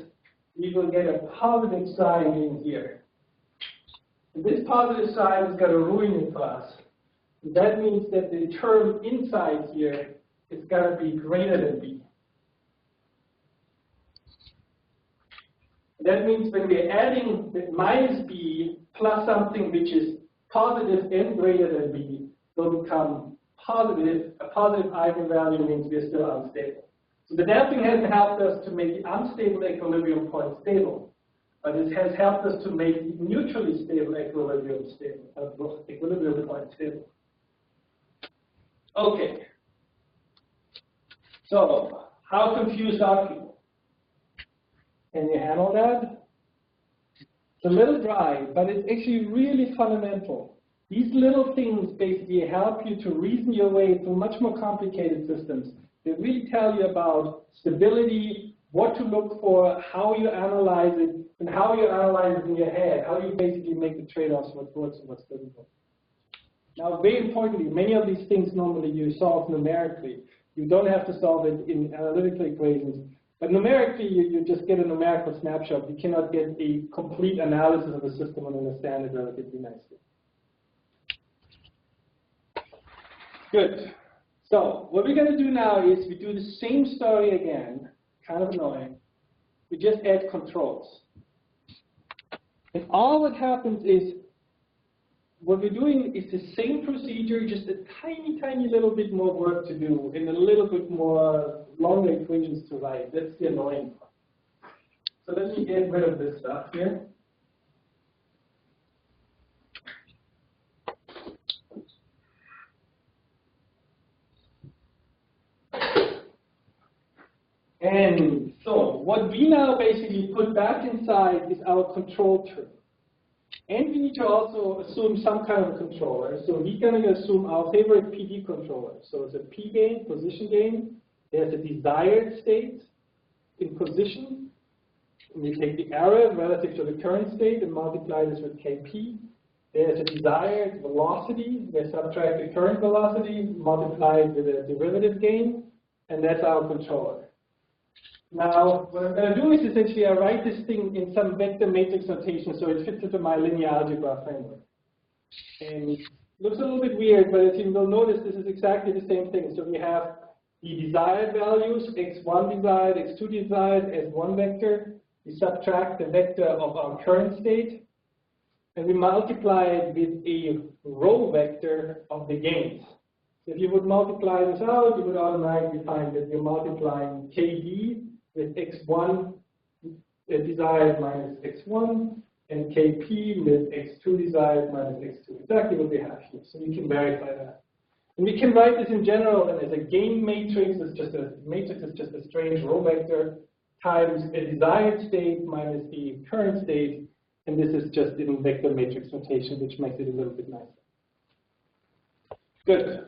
we will get a positive sign in here. And this positive sign is going to ruin it for us. That means that the term inside here is going to be greater than b. That means when we're adding the minus b plus something which is positive and greater than b, will become positive. A positive eigenvalue means we're still unstable. So the damping hasn't helped us to make the unstable equilibrium point stable, but it has helped us to make the neutrally stable equilibrium point stable. Okay. So how confused are people? Can you handle that? It's a little dry, but it's actually really fundamental. These little things basically help you to reason your way through much more complicated systems. They really tell you about stability, what to look for, how you analyze it, and how you analyze it in your head, how you basically make the trade-offs, what works and what doesn't work. Now, very importantly, many of these things normally you solve numerically. You don't have to solve it in analytical equations. But numerically, you just get a numerical snapshot. You cannot get a complete analysis of the system and understand it relatively nicely. Good. So what we're going to do now is we do the same story again, kind of annoying. We just add controls. And all that happens is what we're doing is the same procedure, just a tiny, tiny little bit more work to do and a little bit more longer equations to write. That's the annoying part. So let me get rid of this stuff here. And so what we now basically put back inside is our control term. And we need to also assume some kind of controller. So we're going to assume our favorite PD controller. So it's a P gain, position gain. There's a desired state in position. And we take the error relative to the current state and multiply this with Kp. There's a desired velocity. We subtract the current velocity, multiply it with a derivative gain. And that's our controller. Now, what I'm going to do is essentially I write this thing in some vector matrix notation so it fits into my linear algebra framework. And it looks a little bit weird, but as you will notice, this is exactly the same thing. So we have the desired values, x1 desired, x2 desired as one vector. We subtract the vector of our current state, and we multiply it with a row vector of the gains. So if you would multiply this out, you would automatically find that you're multiplying kd with x1 desired minus x1, and kp with x2 desired minus x2. Exactly what we have here. So you can verify that. And we can write this in general and as a gain matrix. It's just a matrix is just a strange row vector times a desired state minus the current state. And this is just in vector matrix notation, which makes it a little bit nicer. Good.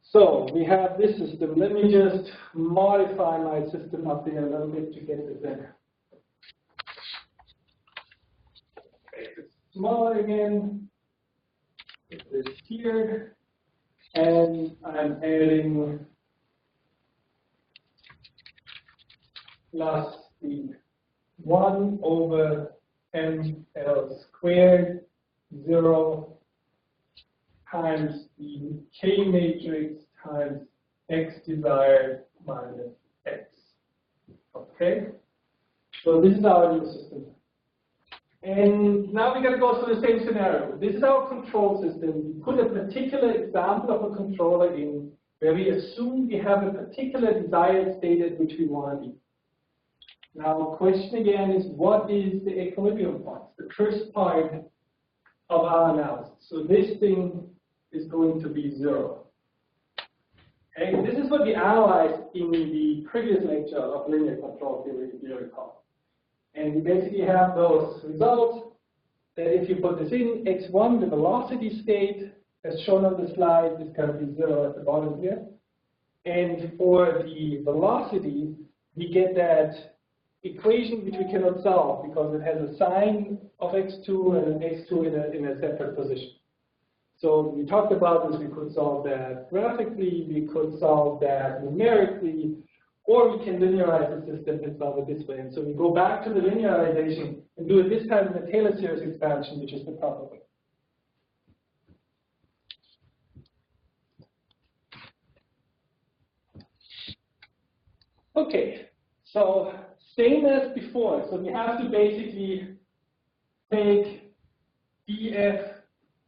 So we have this system. Let me just modify my system up there a little bit to get it there. Make it smaller again. Put this here. And I'm adding plus the 1 over ml squared 0 times the K matrix times x desired minus x. Okay? So this is our new system. And now we're going to go through the same scenario. This is our control system. We put a particular example of a controller in where we assume we have a particular desired state at which we want to be. Now, the question again is, what is the equilibrium point? The first part of our analysis. So this thing is going to be 0. Okay, this is what we analyzed in the previous lecture of linear control theory, if you recall. And we basically have those results that if you put this in, x1, the velocity state, as shown on the slide, is going to be 0 at the bottom here. And for the velocity, we get that equation which we cannot solve because it has a sign of x2 and an x2 in a separate position. So we talked about this, we could solve that graphically, we could solve that numerically, or we can linearize the system and solve it this way. And so we go back to the linearization and do it this time in the Taylor series expansion, which is the proper way. Okay, so same as before. So we have to basically take df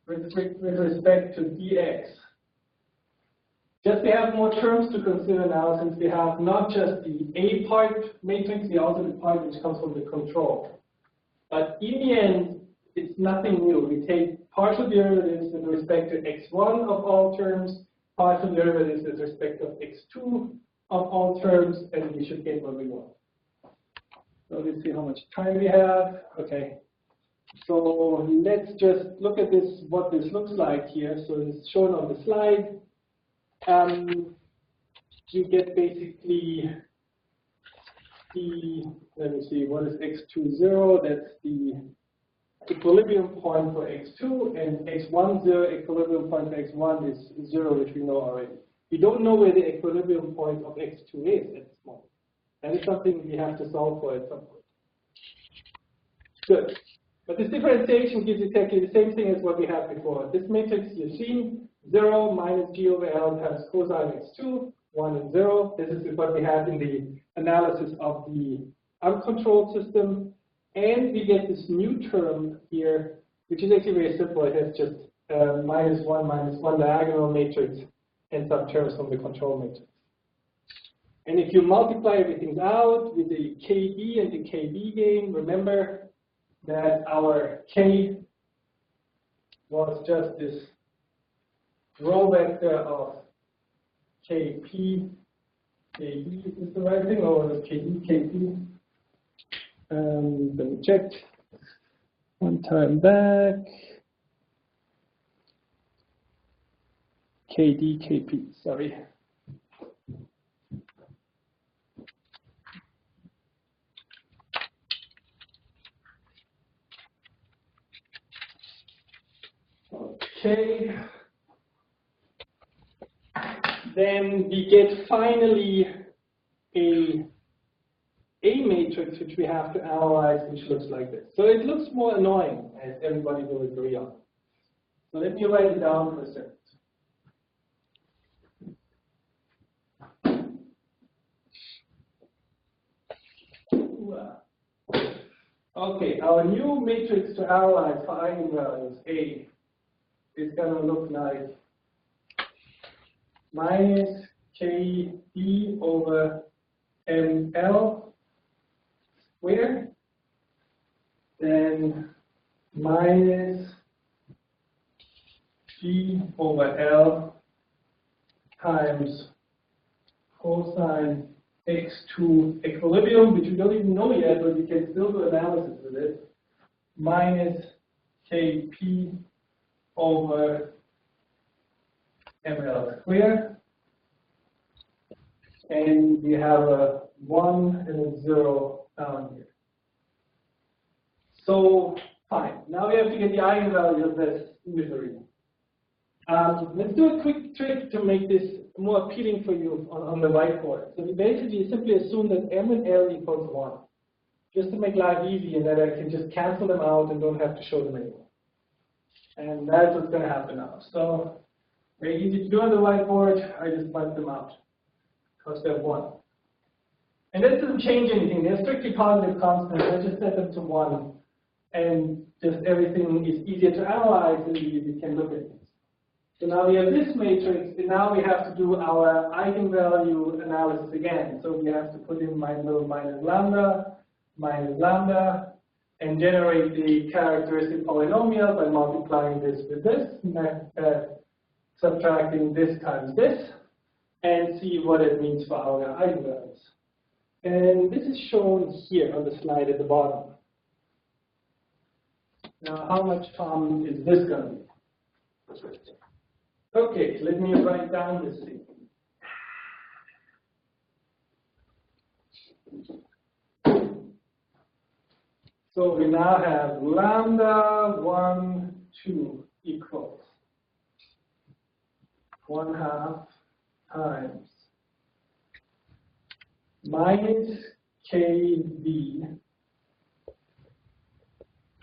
with respect to dx. Just we have more terms to consider now, since we have not just the A part matrix, we also the part which comes from the control. But in the end, it's nothing new. We take partial derivatives with respect to x1 of all terms, partial derivatives with respect of x2 of all terms, and we should get what we want. So let's see how much time we have. Okay. So let's just look at this, what this looks like here. So it's shown on the slide. You get basically the, let me see, what is x2, 0? That's the equilibrium point for x2, and x1, 0, equilibrium point for x1 is 0, which we know already. We don't know where the equilibrium point of x2 is at this moment. That is something we have to solve for at some point. Good. But this differentiation gives exactly the same thing as what we had before. This matrix you've seen, 0 minus g over L times cosine x2, 1 and 0. This is what we had in the analysis of the uncontrolled system. And we get this new term here, which is actually very simple. It has just minus 1 diagonal matrix and some terms from the control matrix. And if you multiply everything out with the KB and the KB gain, remember that our K was just this row vector of KP, KB, is this the right thing, or was it KD, KP? Let me check. One time back. KD, KP, sorry. Okay. Then we get finally a matrix which we have to analyze, which looks like this. So it looks more annoying, as everybody will agree on. So let me write it down for a second. Okay, our new matrix to analyze for eigenvalues, A, is going to look like minus KD over ML squared, then minus G over L times cosine x2 equilibrium, which we don't even know yet, but we can still do analysis with it, minus Kp over ml squared. And we have a 1 and a 0 down here. So, fine. Now we have to get the eigenvalue of this misery. Let's do a quick trick to make this more appealing for you on the whiteboard. So we basically simply assume that m and l equals 1, just to make life easy, and that I can just cancel them out and don't have to show them anymore. And that's what's going to happen now. So very easy to do on the whiteboard. I just wipe them out because they're 1. And this doesn't change anything. They're strictly positive constants. I just set them to 1. And just everything is easier to analyze, and we can look at it. So now we have this matrix, and now we have to do our eigenvalue analysis again. So we have to put in my little minus lambda, and generate the characteristic polynomial by multiplying this with this, subtracting this times this, and see what it means for our eigenvalues. And this is shown here on the slide at the bottom. Now, how much fun is this going to be? Okay, let me write down this thing. So we now have lambda 1, 2 equals 1/2 times minus kb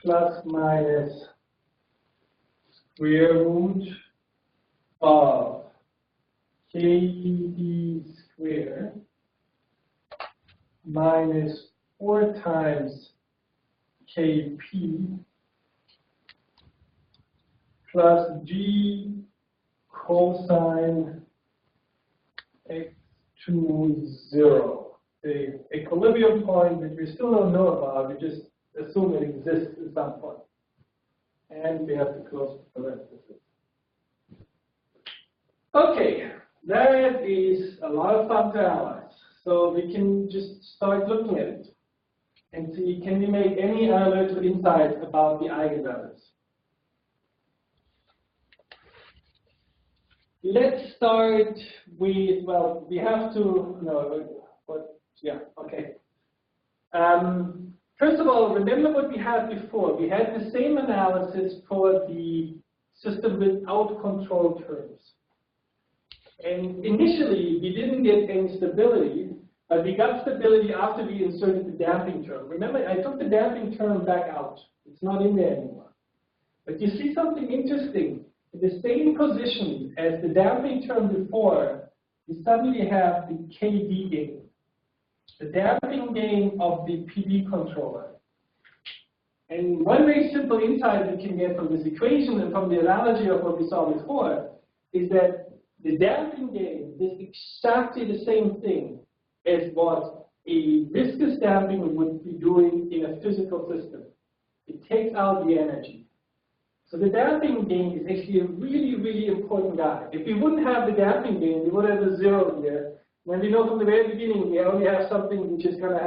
plus minus square root of kb squared minus 4 times kp plus g cosine x to 0. The equilibrium point, which we still don't know about, we just assume it exists at some point. And we have to close the parenthesis. Okay, that is a lot of fun to analyze. So we can just start looking at it and see, can we make any analytical insights about the eigenvalues? Let's start with, well, we have to, no, what, yeah, okay. First of all, remember what we had before. We had the same analysis for the system without control terms. And initially, we didn't get any stability, but we got stability after we inserted the damping term. Remember, I took the damping term back out. It's not in there anymore. But you see something interesting. In the same position as the damping term before, we suddenly have the KD gain, the damping gain of the PD controller. And one very simple insight we can get from this equation and from the analogy of what we saw before is that the damping gain is exactly the same thing as what a viscous damping would be doing in a physical system. It takes out the energy. So the damping gain is actually a really, really important guy. If we wouldn't have the damping gain, we would have a 0 here. When we know from the very beginning, we only have something which is going to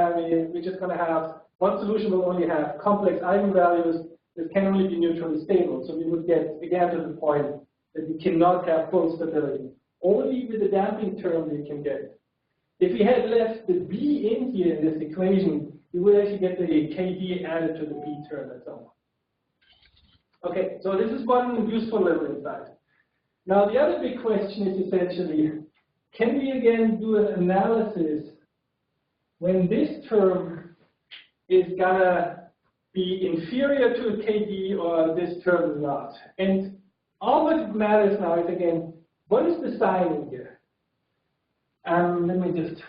have, one solution will only have complex eigenvalues that can only be neutrally stable. So we would get, again, to the point that we cannot have full stability. Only with the damping term we can get it. If we had left the B in here in this equation, we would actually get the KD added to the B term and so on. Okay, so this is one useful little insight. Now the other big question is essentially, can we again do an analysis when this term is gonna be inferior to a KD or this term is not? And all what matters now is again, what is the sign in here? Let me just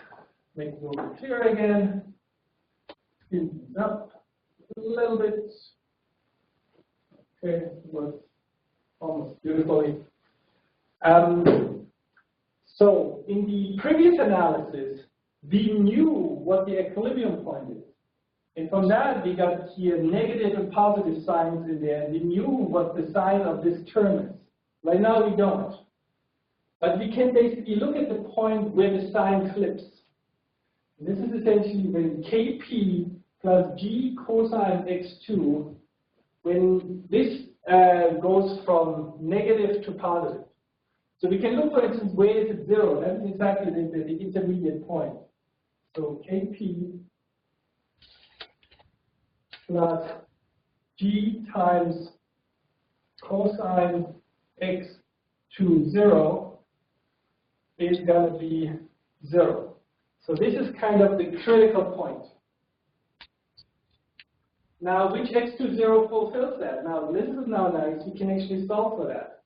make it a little bit clearer again. Speed this up a little bit. Okay, it works almost beautifully. So in the previous analysis, we knew what the equilibrium point is. And from that, we got here negative and positive signs in there, and we knew what the sign of this term is. Right now, we don't. But we can basically look at the point where the sign flips. And this is essentially when Kp plus G cosine x2, when this goes from negative to positive. So we can look, for instance, where is it 0? That is exactly the intermediate point. So Kp plus G times cosine x to 0 is going to be 0. So this is kind of the critical point. Now, which x to 0 fulfills that? Now, this is now nice. We can actually solve for that.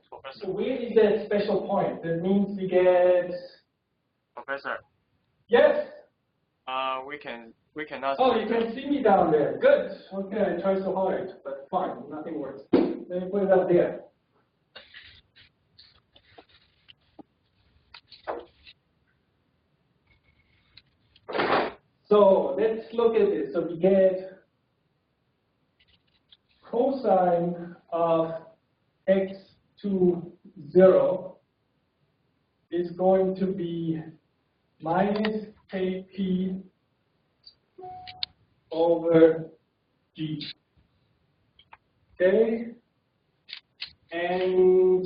Professor. So where is that special point? That means we get... Professor. Yes? We cannot... Oh, you can see me down there. Good. Okay, I tried so hard, but fine. Nothing works. Let me put it up there. So let's look at this. So we get cosine of x to 0 is going to be minus Kp over G. Okay? And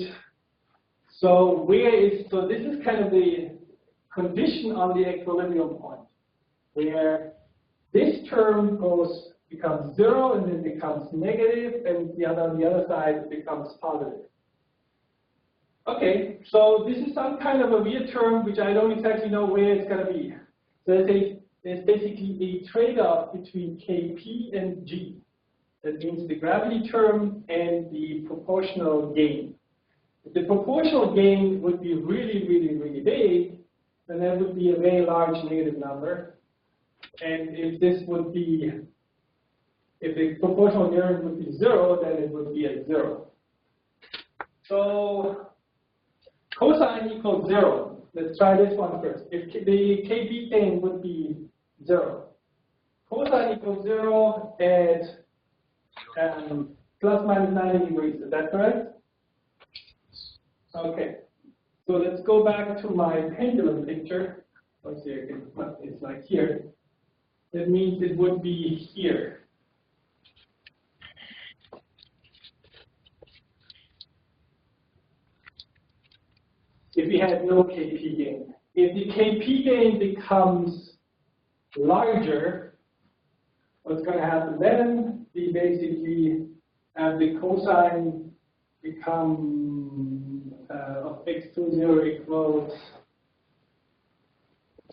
so this is kind of the condition on the equilibrium point, where this term becomes 0 and then becomes negative, and on the other side it becomes positive. Okay, so this is some kind of a weird term which I don't exactly know where it's going to be. So there's basically a trade-off between Kp and G. That means the gravity term and the proportional gain. If the proportional gain would be really, really, really big, then that would be a very large negative number. And if the proportional gain would be 0, then it would be at 0. So cosine equals 0. Let's try this one first. If the Kp gain would be 0, cosine equals 0 at plus minus 90 degrees. Is that correct? Okay. So let's go back to my pendulum picture. Let's see, it's like here. That means it would be here. If we had no Kp gain. If the Kp gain becomes larger, what's going to happen then? We basically have the cosine become of x20 equals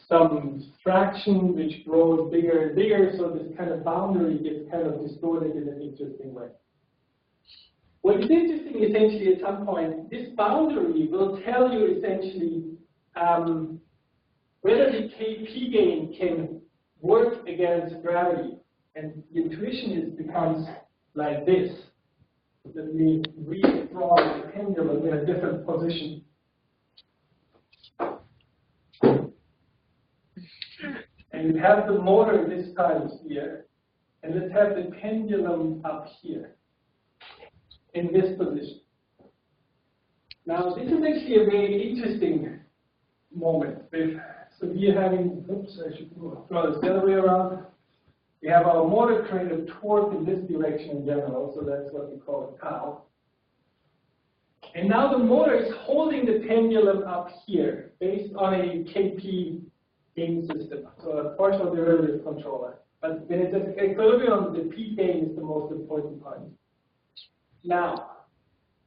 some fraction which grows bigger and bigger, so this kind of boundary gets kind of distorted in an interesting way. What is interesting essentially at some point, this boundary will tell you essentially whether the Kp gain can work against gravity. And the intuition becomes like this. Let me redraw the pendulum in a different position. And you have the motor this time here, and let's have the pendulum up here, in this position. Now, this is actually a very interesting moment. So we're having, oops, I should draw this the other way around. We have our motor creating torque in this direction in general, so that's what we call a tau. And now the motor is holding the pendulum up here based on a Kp gain system, so a partial derivative controller. But when it's at equilibrium, the P gain is the most important part. Now,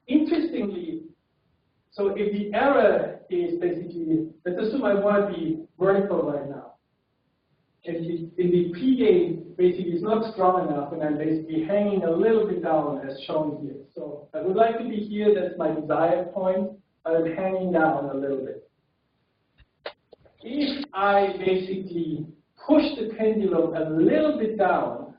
interestingly, so if the error is basically, let's assume I want to be vertical right now. And the P gain basically is not strong enough, and I'm basically hanging a little bit down as shown here. So I would like to be here, that's my desired point, but I'm hanging down a little bit. If I basically push the pendulum a little bit down,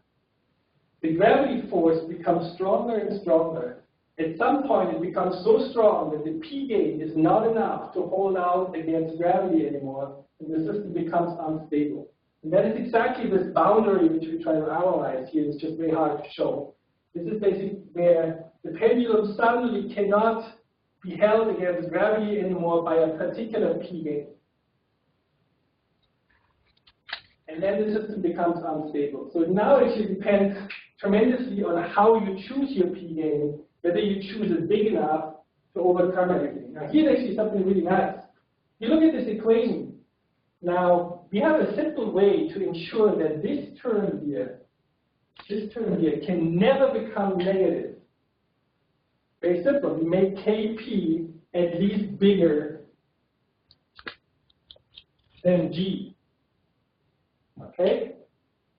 the gravity force becomes stronger and stronger. At some point, it becomes so strong that the P gain is not enough to hold out against gravity anymore, and the system becomes unstable. And that is exactly this boundary which we try to analyze here. It's just very hard to show. This is basically where the pendulum suddenly cannot be held against gravity anymore by a particular P gain. And then the system becomes unstable. So it now actually depends tremendously on how you choose your P gain, whether you choose it big enough to overcome everything. Now here's actually something really nice. You look at this equation. Now, we have a simple way to ensure that this term here can never become negative. Very simple. We make Kp at least bigger than G. Okay?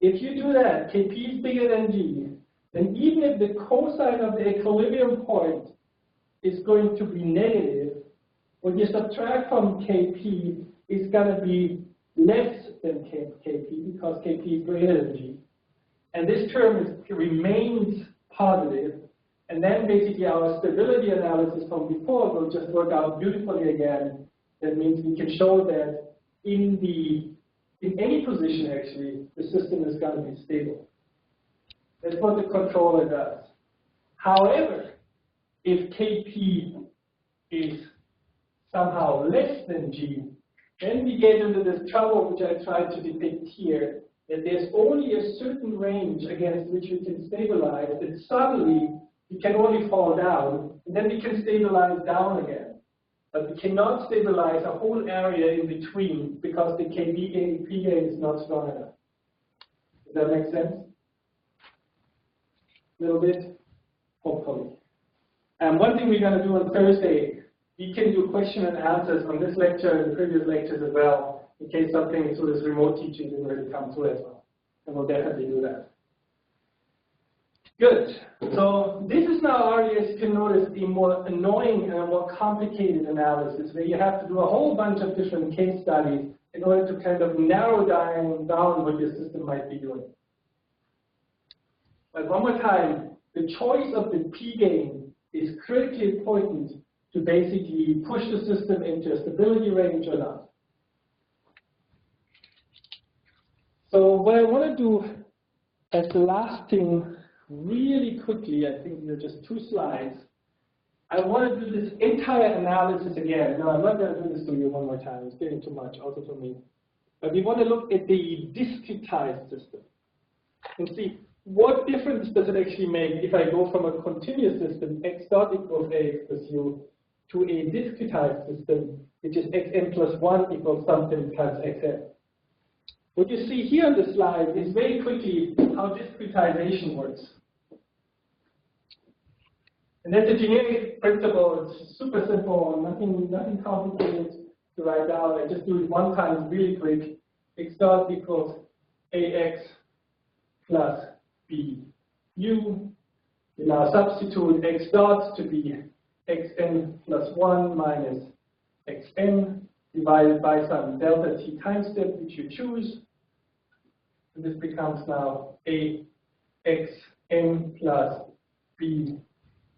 If you do that, Kp is bigger than G, then even if the cosine of the equilibrium point is going to be negative, what you subtract from Kp is going to be less than Kp because Kp is greater than G. And this term remains positive. And then basically our stability analysis from before will just work out beautifully again. That means we can show that in any position actually, the system is going to be stable. That's what the controller does. However, if Kp is somehow less than G, then we get into this trouble which I tried to depict here, that there's only a certain range against which we can stabilize, and suddenly we can only fall down, and then we can stabilize down again. But we cannot stabilize a whole area in between because the P gain is not strong enough. that make sense? A little bit? Hopefully. And one thing we're going to do on Thursday, we can do question and answers on this lecture and the previous lectures as well, in case something through this remote teaching didn't really come through as well. And we'll definitely do that. Good. So this is now already, as you can notice, the more annoying and a more complicated analysis, where you have to do a whole bunch of different case studies in order to kind of narrow down what your system might be doing. But one more time, the choice of the p-gain is critically important to basically push the system into a stability range or not. So what I want to do as the last thing, really quickly, I think they're just 2 slides. I want to do this entire analysis again. No, I'm not going to do this to you one more time. It's getting too much, also for me. But we want to look at the discretized system and see what difference does it actually make if I go from a continuous system, x dot equals ax plus u, to a discretized system, which is xn plus 1 equals something times xn. What you see here on the slide is very quickly how discretization works. And that's a generic principle. It's super simple, nothing complicated to write down. I just do it one time really quick. X dot equals ax plus bu. You now substitute x dot to be xn plus 1 minus xn divided by some delta t time step which you choose. And this becomes now a xn plus b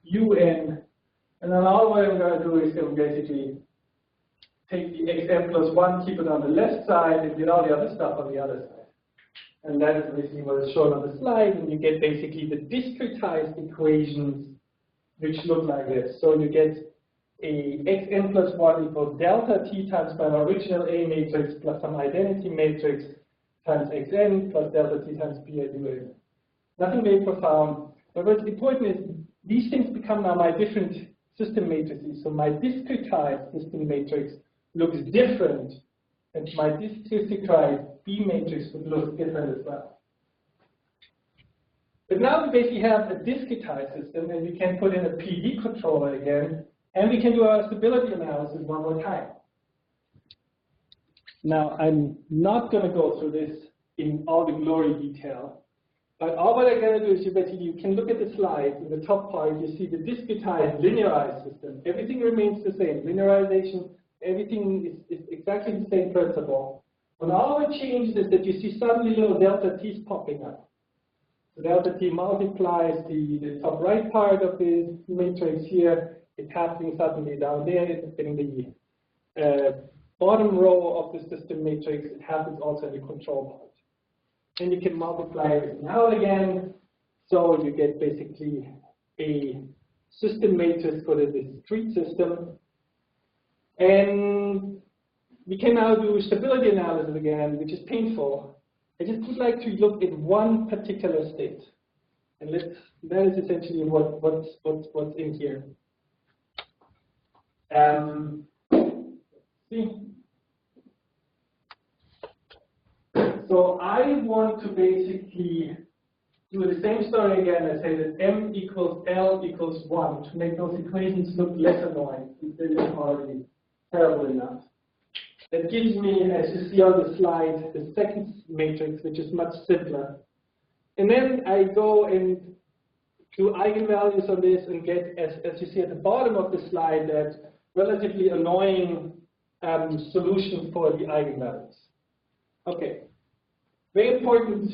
un. And then all what I'm going to do is going to basically take the xn plus 1, keep it on the left side, and get all the other stuff on the other side. And that is basically what is shown on the slide, and you get basically the discretized equations which look like this. So you get a xn plus 1 equals delta t times my original A matrix plus some identity matrix times xn plus delta t times b at un. Nothing very profound, but what's important is these things become now my different system matrices. So my discretized system matrix looks different, and my discretized B matrix would look different as well. But now we basically have a discretized system, and we can put in a PD controller again, and we can do our stability analysis one more time. Now, I'm not going to go through this in all the glory detail, but all what I'm going to do is you can look at the slide. In the top part, you see the discretized linearized system. Everything remains the same. Linearization, everything is exactly the same principle. But all it changes is that you see suddenly little delta t's popping up. So delta t multiplies the top right part of the matrix here. It's happening suddenly down there. It's in the bottom row of the system matrix. It happens also in the control part. And you can multiply everything out again. So you get basically a system matrix for the discrete system. And we can now do stability analysis again, which is painful. I just would like to look at one particular state. And that is essentially what's in here. See. So I want to basically do the same story again. I say that m equals L equals 1 to make those equations look less annoying, if they're not already terrible enough. That gives me, as you see on the slide, the second matrix, which is much simpler. And then I go and do eigenvalues on this and get, as you see at the bottom of the slide, that relatively annoying solution for the eigenvalues. Okay. Very important,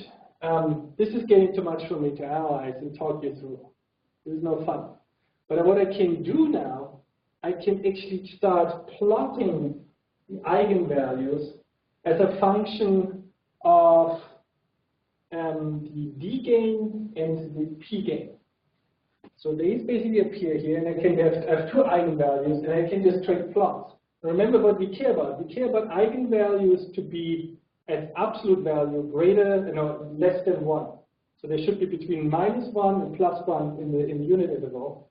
this is getting too much for me to analyze and talk you through. This is no fun. But what I can do now, I can actually start plotting the eigenvalues as a function of the D gain and the P gain. So these basically appear here, and I can have 2 eigenvalues, and I can just trade plots. Remember what we care about. We care about eigenvalues to be as absolute value greater, less than 1. So they should be between -1 and +1 in the unit interval.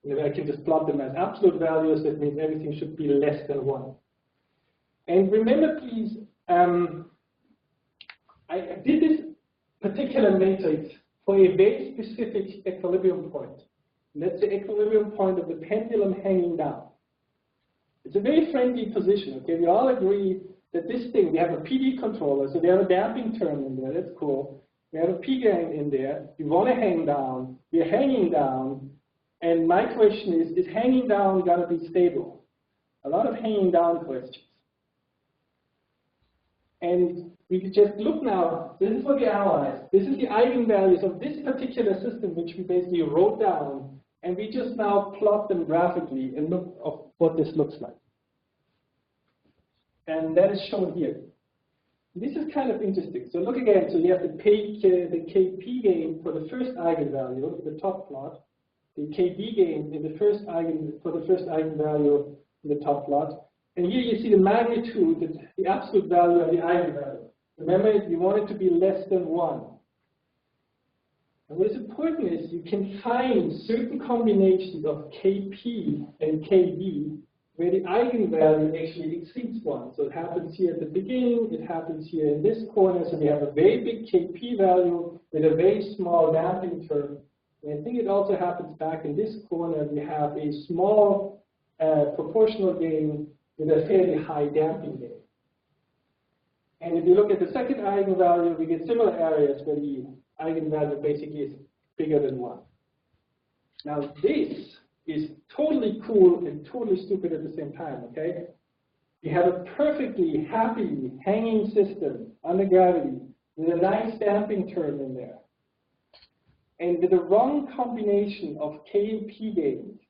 And I can just plot them as absolute values. That means everything should be less than 1. And remember, please, I did this particular matrix for a very specific equilibrium point. And that's the equilibrium point of the pendulum hanging down. It's a very friendly position, okay? We all agree that this thing, we have a PD controller, so we have a damping term in there, that's cool. We have a P gain in there, we want to hang down, we're hanging down, and my question is hanging down going to be stable? A lot of hanging down questions. And we could just look now, this is what we analyzed. This is the eigenvalues of this particular system, which we basically wrote down, and we just now plot them graphically and look at what this looks like. And that is shown here. This is kind of interesting. So look again, so you have the Kp gain for the first eigenvalue in the top plot, the Kb gain in the first eigenvalue in the top plot. And here you see the magnitude, the absolute value of the eigenvalue. Remember, you want it to be less than 1. And what is important is you can find certain combinations of Kp and Kb where the eigenvalue actually exceeds 1. So it happens here at the beginning, it happens here in this corner, so we have a very big Kp value with a very small damping term. And I think it also happens back in this corner, we have a small proportional gain with a fairly high damping gain. And if you look at the second eigenvalue, we get similar areas where the eigenvalue basically is bigger than 1. Now this is totally cool and totally stupid at the same time, okay? You have a perfectly happy hanging system under gravity with a nice damping term in there. And with the wrong combination of K and P gains,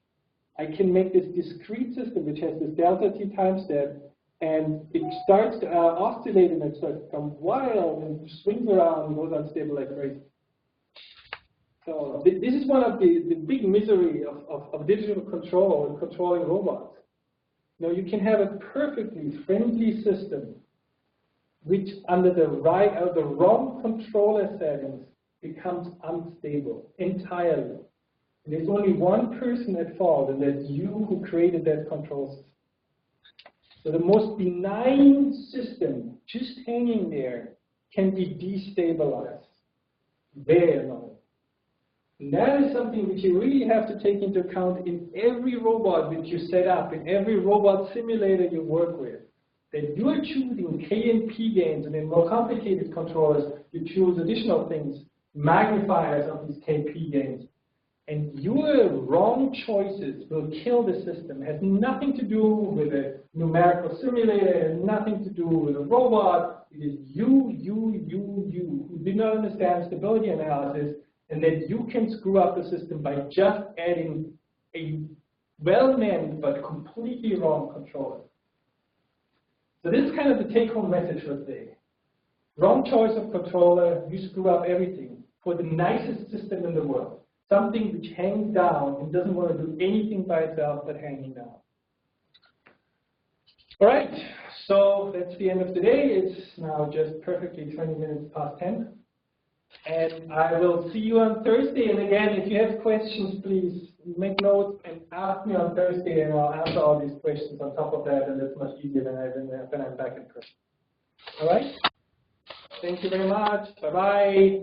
I can make this discrete system which has this delta T time step, and it starts to oscillate and it starts to become wild and swings around and goes unstable like crazy. So this is one of the big misery of digital control and controlling robots. You know, you can have a perfectly friendly system which under the wrong controller settings becomes unstable entirely. And there's only one person at fault, and that's you who created that control system. So the most benign system just hanging there can be destabilized. Very annoying. And that is something which you really have to take into account in every robot that you set up, in every robot simulator you work with. That you are choosing K and P gains, and in more complicated controllers, you choose additional things, magnifiers of these Kp gains. And your wrong choices will kill the system. It has nothing to do with a numerical simulator, it has nothing to do with a robot. It is you who did not understand stability analysis, and that you can screw up the system by just adding a well-meant but completely wrong controller. So this is kind of the take-home message for today. Wrong choice of controller, you screw up everything for the nicest system in the world. Something which hangs down and doesn't want to do anything by itself but hanging down. All right, so that's the end of today. It's now just perfectly 20 minutes past 10. And I will see you on Thursday. And again, if you have questions, please make notes and ask me on Thursday, and I'll answer all these questions on top of that, and it's much easier when I'm back in person. All right? Thank you very much. Bye-bye.